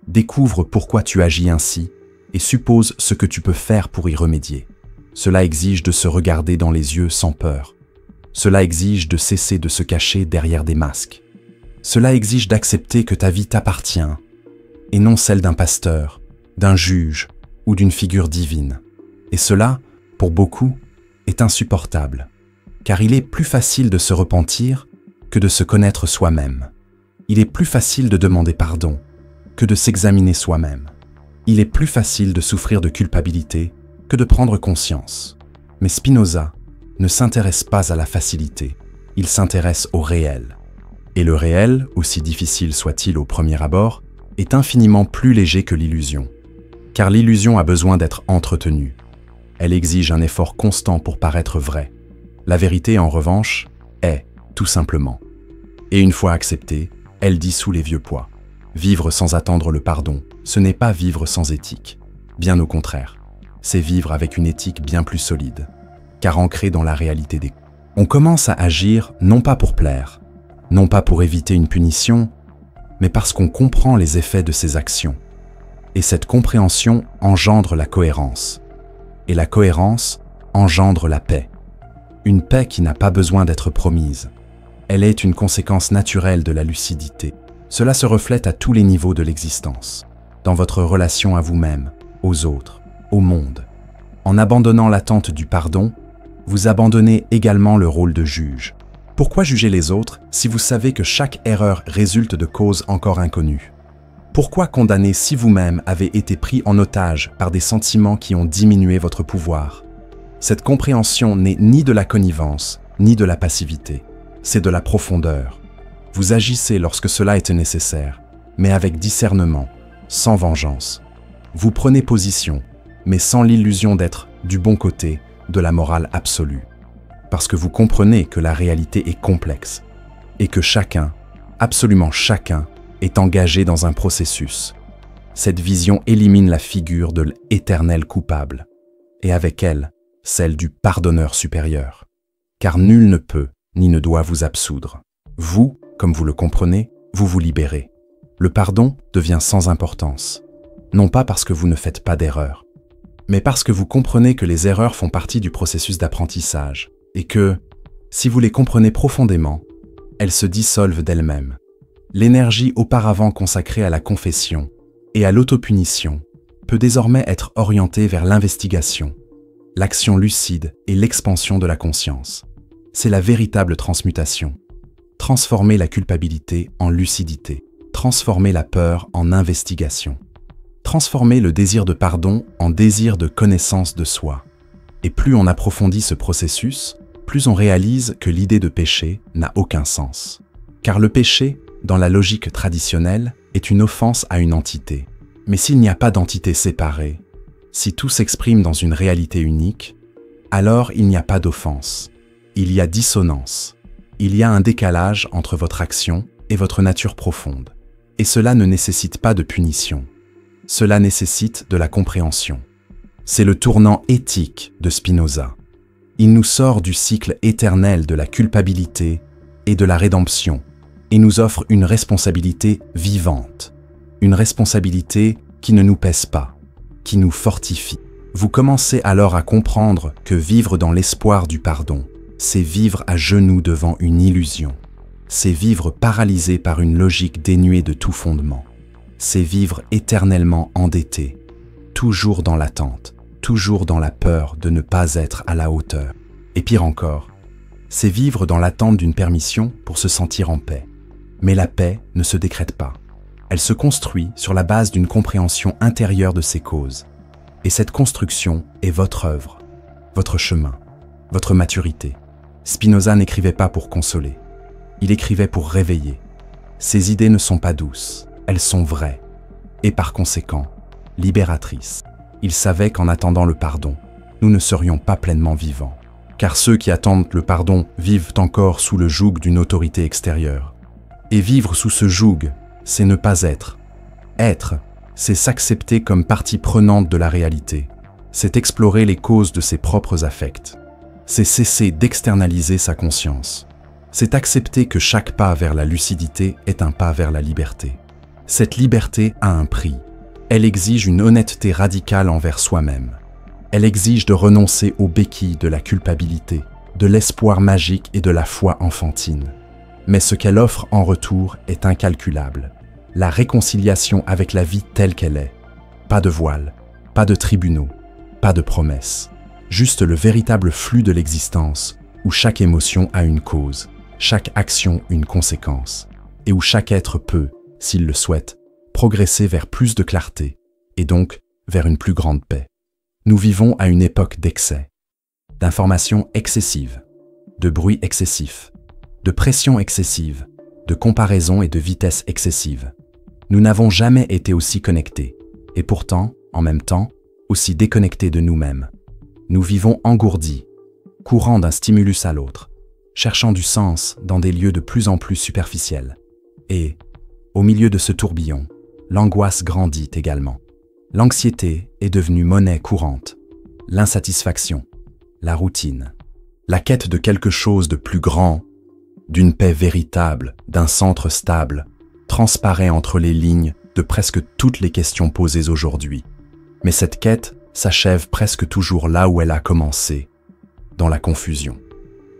Découvre pourquoi tu agis ainsi et suppose ce que tu peux faire pour y remédier. Cela exige de se regarder dans les yeux sans peur. Cela exige de cesser de se cacher derrière des masques. Cela exige d'accepter que ta vie t'appartient, et non celle d'un pasteur, d'un juge ou d'une figure divine. Et cela, pour beaucoup, est insupportable, car il est plus facile de se repentir que de se connaître soi-même. Il est plus facile de demander pardon que de s'examiner soi-même. Il est plus facile de souffrir de culpabilité que de prendre conscience. Mais Spinoza ne s'intéresse pas à la facilité, il s'intéresse au réel. Et le réel, aussi difficile soit-il au premier abord, est infiniment plus léger que l'illusion. Car l'illusion a besoin d'être entretenue. Elle exige un effort constant pour paraître vraie. La vérité, en revanche, est, tout simplement. Et une fois acceptée, elle dissout les vieux poids. Vivre sans attendre le pardon, ce n'est pas vivre sans éthique. Bien au contraire, c'est vivre avec une éthique bien plus solide, car ancrée dans la réalité des... On commence à agir non pas pour plaire, non pas pour éviter une punition, mais parce qu'on comprend les effets de ses actions. Et cette compréhension engendre la cohérence. Et la cohérence engendre la paix. Une paix qui n'a pas besoin d'être promise. Elle est une conséquence naturelle de la lucidité. Cela se reflète à tous les niveaux de l'existence, dans votre relation à vous-même, aux autres, au monde. En abandonnant l'attente du pardon, vous abandonnez également le rôle de juge. Pourquoi juger les autres si vous savez que chaque erreur résulte de causes encore inconnues? Pourquoi condamner si vous-même avez été pris en otage par des sentiments qui ont diminué votre pouvoir? Cette compréhension n'est ni de la connivence, ni de la passivité. C'est de la profondeur. Vous agissez lorsque cela est nécessaire, mais avec discernement, sans vengeance. Vous prenez position, mais sans l'illusion d'être du bon côté de la morale absolue. Parce que vous comprenez que la réalité est complexe et que chacun, absolument chacun, est engagée dans un processus. Cette vision élimine la figure de l'éternel coupable, et avec elle, celle du pardonneur supérieur. Car nul ne peut ni ne doit vous absoudre. Vous, comme vous le comprenez, vous vous libérez. Le pardon devient sans importance, non pas parce que vous ne faites pas d'erreurs, mais parce que vous comprenez que les erreurs font partie du processus d'apprentissage, et que, si vous les comprenez profondément, elles se dissolvent d'elles-mêmes. L'énergie auparavant consacrée à la confession et à l'autopunition peut désormais être orientée vers l'investigation, l'action lucide et l'expansion de la conscience. C'est la véritable transmutation. Transformer la culpabilité en lucidité, transformer la peur en investigation, transformer le désir de pardon en désir de connaissance de soi. Et plus on approfondit ce processus, plus on réalise que l'idée de péché n'a aucun sens. Car le péché, dans la logique traditionnelle, est une offense à une entité. Mais s'il n'y a pas d'entité séparée, si tout s'exprime dans une réalité unique, alors il n'y a pas d'offense. Il y a dissonance. Il y a un décalage entre votre action et votre nature profonde. Et cela ne nécessite pas de punition. Cela nécessite de la compréhension. C'est le tournant éthique de Spinoza. Il nous sort du cycle éternel de la culpabilité et de la rédemption et nous offre une responsabilité vivante. Une responsabilité qui ne nous pèse pas, qui nous fortifie. Vous commencez alors à comprendre que vivre dans l'espoir du pardon, c'est vivre à genoux devant une illusion. C'est vivre paralysé par une logique dénuée de tout fondement. C'est vivre éternellement endetté, toujours dans l'attente, toujours dans la peur de ne pas être à la hauteur. Et pire encore, c'est vivre dans l'attente d'une permission pour se sentir en paix. Mais la paix ne se décrète pas. Elle se construit sur la base d'une compréhension intérieure de ses causes. Et cette construction est votre œuvre, votre chemin, votre maturité. Spinoza n'écrivait pas pour consoler. Il écrivait pour réveiller. Ses idées ne sont pas douces, elles sont vraies. Et par conséquent, libératrices. Il savait qu'en attendant le pardon, nous ne serions pas pleinement vivants. Car ceux qui attendent le pardon vivent encore sous le joug d'une autorité extérieure. Et vivre sous ce joug, c'est ne pas être. Être, c'est s'accepter comme partie prenante de la réalité. C'est explorer les causes de ses propres affects. C'est cesser d'externaliser sa conscience. C'est accepter que chaque pas vers la lucidité est un pas vers la liberté. Cette liberté a un prix. Elle exige une honnêteté radicale envers soi-même. Elle exige de renoncer aux béquilles de la culpabilité, de l'espoir magique et de la foi enfantine. Mais ce qu'elle offre en retour est incalculable. La réconciliation avec la vie telle qu'elle est. Pas de voile, pas de tribunaux, pas de promesses. Juste le véritable flux de l'existence, où chaque émotion a une cause, chaque action une conséquence, et où chaque être peut, s'il le souhaite, progresser vers plus de clarté, et donc vers une plus grande paix. Nous vivons à une époque d'excès, d'informations excessives, de bruit excessif, de pression excessive, de comparaison et de vitesse excessive. Nous n'avons jamais été aussi connectés, et pourtant, en même temps, aussi déconnectés de nous-mêmes. Nous vivons engourdis, courant d'un stimulus à l'autre, cherchant du sens dans des lieux de plus en plus superficiels. Et, au milieu de ce tourbillon, l'angoisse grandit également. L'anxiété est devenue monnaie courante. L'insatisfaction, la routine, la quête de quelque chose de plus grand, d'une paix véritable, d'un centre stable, transparaît entre les lignes de presque toutes les questions posées aujourd'hui. Mais cette quête s'achève presque toujours là où elle a commencé, dans la confusion.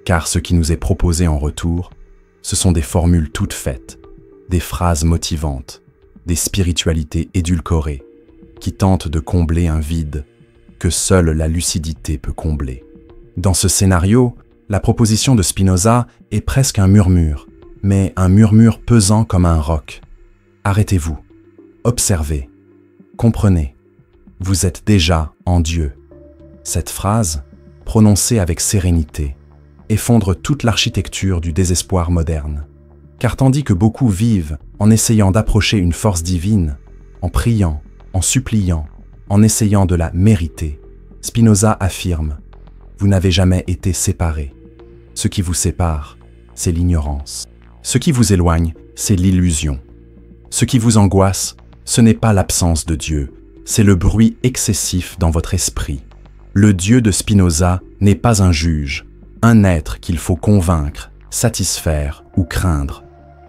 Car ce qui nous est proposé en retour, ce sont des formules toutes faites, des phrases motivantes, des spiritualités édulcorées, qui tentent de combler un vide que seule la lucidité peut combler. Dans ce scénario, la proposition de Spinoza est presque un murmure, mais un murmure pesant comme un roc. Arrêtez-vous, observez, comprenez. Vous êtes déjà en Dieu. Cette phrase, prononcée avec sérénité, effondre toute l'architecture du désespoir moderne. Car tandis que beaucoup vivent en essayant d'approcher une force divine, en priant, en suppliant, en essayant de la mériter, Spinoza affirme « Vous n'avez jamais été séparés. Ce qui vous sépare, c'est l'ignorance. Ce qui vous éloigne, c'est l'illusion. Ce qui vous angoisse, ce n'est pas l'absence de Dieu, c'est le bruit excessif dans votre esprit. Le Dieu de Spinoza n'est pas un juge, un être qu'il faut convaincre, satisfaire ou craindre.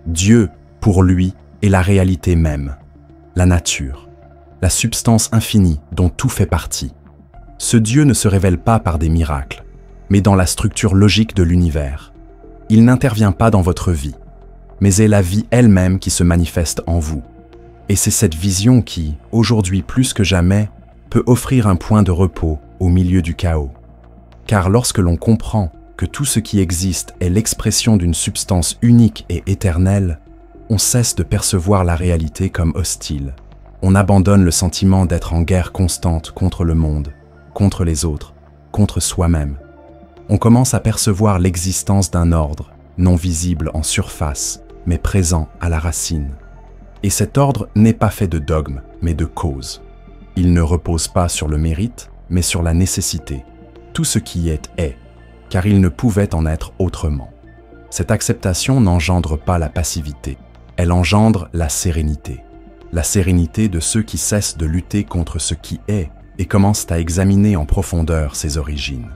Dieu, pour lui, est la réalité même, la nature, la substance infinie dont tout fait partie. Ce Dieu ne se révèle pas par des miracles, mais dans la structure logique de l'univers. Il n'intervient pas dans votre vie, mais est la vie elle-même qui se manifeste en vous. Et c'est cette vision qui, aujourd'hui plus que jamais, peut offrir un point de repos au milieu du chaos. Car lorsque l'on comprend que tout ce qui existe est l'expression d'une substance unique et éternelle, on cesse de percevoir la réalité comme hostile. On abandonne le sentiment d'être en guerre constante contre le monde, contre les autres, contre soi-même. On commence à percevoir l'existence d'un ordre, non visible en surface, mais présent à la racine. Et cet ordre n'est pas fait de dogmes, mais de causes. Il ne repose pas sur le mérite, mais sur la nécessité. Tout ce qui est, car il ne pouvait en être autrement. Cette acceptation n'engendre pas la passivité, elle engendre la sérénité. La sérénité de ceux qui cessent de lutter contre ce qui est et commencent à examiner en profondeur ses origines.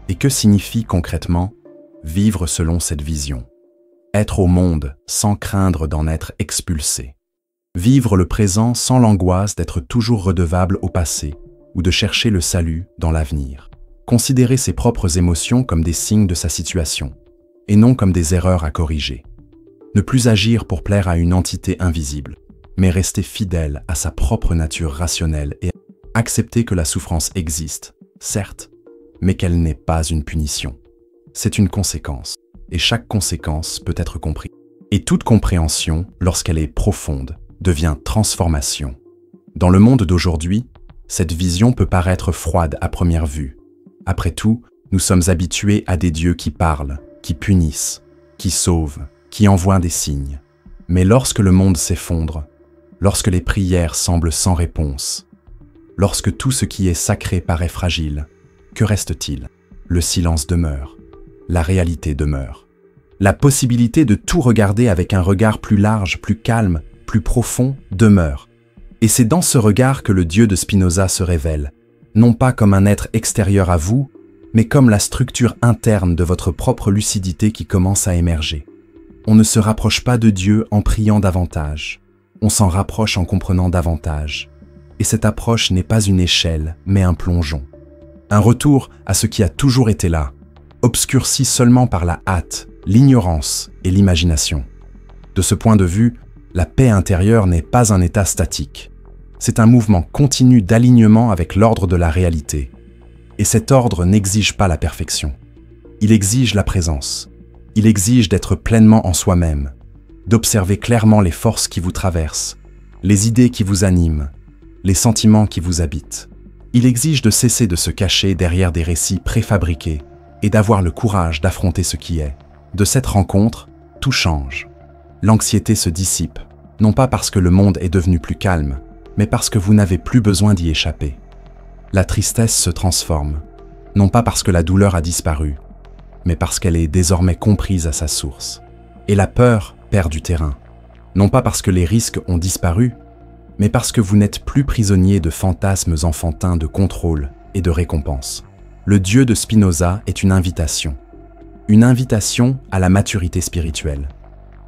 Et que signifie concrètement vivre selon cette vision? Être au monde sans craindre d'en être expulsé. Vivre le présent sans l'angoisse d'être toujours redevable au passé ou de chercher le salut dans l'avenir. Considérer ses propres émotions comme des signes de sa situation et non comme des erreurs à corriger. Ne plus agir pour plaire à une entité invisible, mais rester fidèle à sa propre nature rationnelle et accepter que la souffrance existe, certes, mais qu'elle n'est pas une punition. C'est une conséquence, et chaque conséquence peut être comprise. Et toute compréhension, lorsqu'elle est profonde, devient transformation. Dans le monde d'aujourd'hui, cette vision peut paraître froide à première vue. Après tout, nous sommes habitués à des dieux qui parlent, qui punissent, qui sauvent, qui envoient des signes. Mais lorsque le monde s'effondre, lorsque les prières semblent sans réponse, lorsque tout ce qui est sacré paraît fragile, que reste-t-il? Le silence demeure, la réalité demeure. La possibilité de tout regarder avec un regard plus large, plus calme, plus profond demeure. Et c'est dans ce regard que le Dieu de Spinoza se révèle, non pas comme un être extérieur à vous, mais comme la structure interne de votre propre lucidité qui commence à émerger. On ne se rapproche pas de Dieu en priant davantage, on s'en rapproche en comprenant davantage. Et cette approche n'est pas une échelle, mais un plongeon. Un retour à ce qui a toujours été là, obscurci seulement par la hâte, l'ignorance et l'imagination. De ce point de vue, la paix intérieure n'est pas un état statique. C'est un mouvement continu d'alignement avec l'ordre de la réalité. Et cet ordre n'exige pas la perfection. Il exige la présence. Il exige d'être pleinement en soi-même, d'observer clairement les forces qui vous traversent, les idées qui vous animent, les sentiments qui vous habitent. Il exige de cesser de se cacher derrière des récits préfabriqués et d'avoir le courage d'affronter ce qui est. De cette rencontre, tout change. L'anxiété se dissipe, non pas parce que le monde est devenu plus calme, mais parce que vous n'avez plus besoin d'y échapper. La tristesse se transforme, non pas parce que la douleur a disparu, mais parce qu'elle est désormais comprise à sa source. Et la peur perd du terrain, non pas parce que les risques ont disparu, mais parce que vous n'êtes plus prisonnier de fantasmes enfantins de contrôle et de récompense. Le Dieu de Spinoza est une invitation à la maturité spirituelle,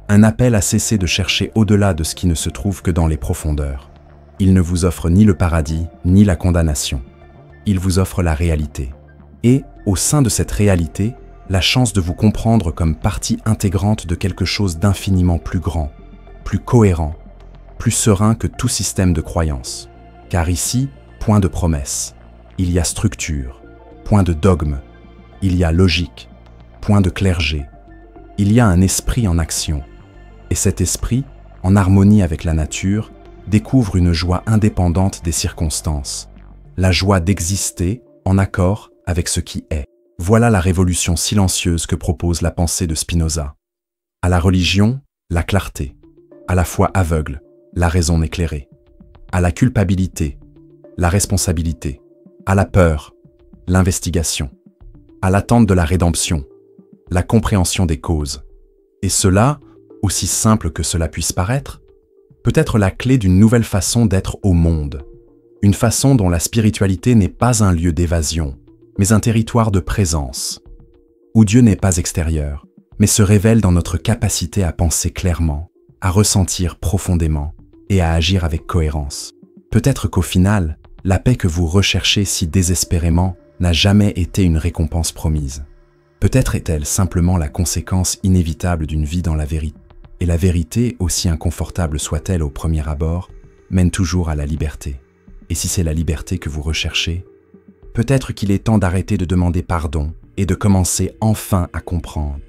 un appel à cesser de chercher au-delà de ce qui ne se trouve que dans les profondeurs. Il ne vous offre ni le paradis, ni la condamnation. Il vous offre la réalité. Et, au sein de cette réalité, la chance de vous comprendre comme partie intégrante de quelque chose d'infiniment plus grand, plus cohérent, plus serein que tout système de croyance. Car ici, point de promesse, il y a structure, point de dogme, il y a logique, point de clergé, il y a un esprit en action. Et cet esprit, en harmonie avec la nature, découvre une joie indépendante des circonstances, la joie d'exister en accord avec ce qui est. Voilà la révolution silencieuse que propose la pensée de Spinoza. À la religion, la clarté, à la foi aveugle, la raison éclairée, à la culpabilité, la responsabilité, à la peur, l'investigation, à l'attente de la rédemption, la compréhension des causes. Et cela, aussi simple que cela puisse paraître, peut-être la clé d'une nouvelle façon d'être au monde. Une façon dont la spiritualité n'est pas un lieu d'évasion, mais un territoire de présence, où Dieu n'est pas extérieur, mais se révèle dans notre capacité à penser clairement, à ressentir profondément et à agir avec cohérence. Peut-être qu'au final, la paix que vous recherchez si désespérément n'a jamais été une récompense promise. Peut-être est-elle simplement la conséquence inévitable d'une vie dans la vérité. Et la vérité, aussi inconfortable soit-elle au premier abord, mène toujours à la liberté. Et si c'est la liberté que vous recherchez, peut-être qu'il est temps d'arrêter de demander pardon et de commencer enfin à comprendre.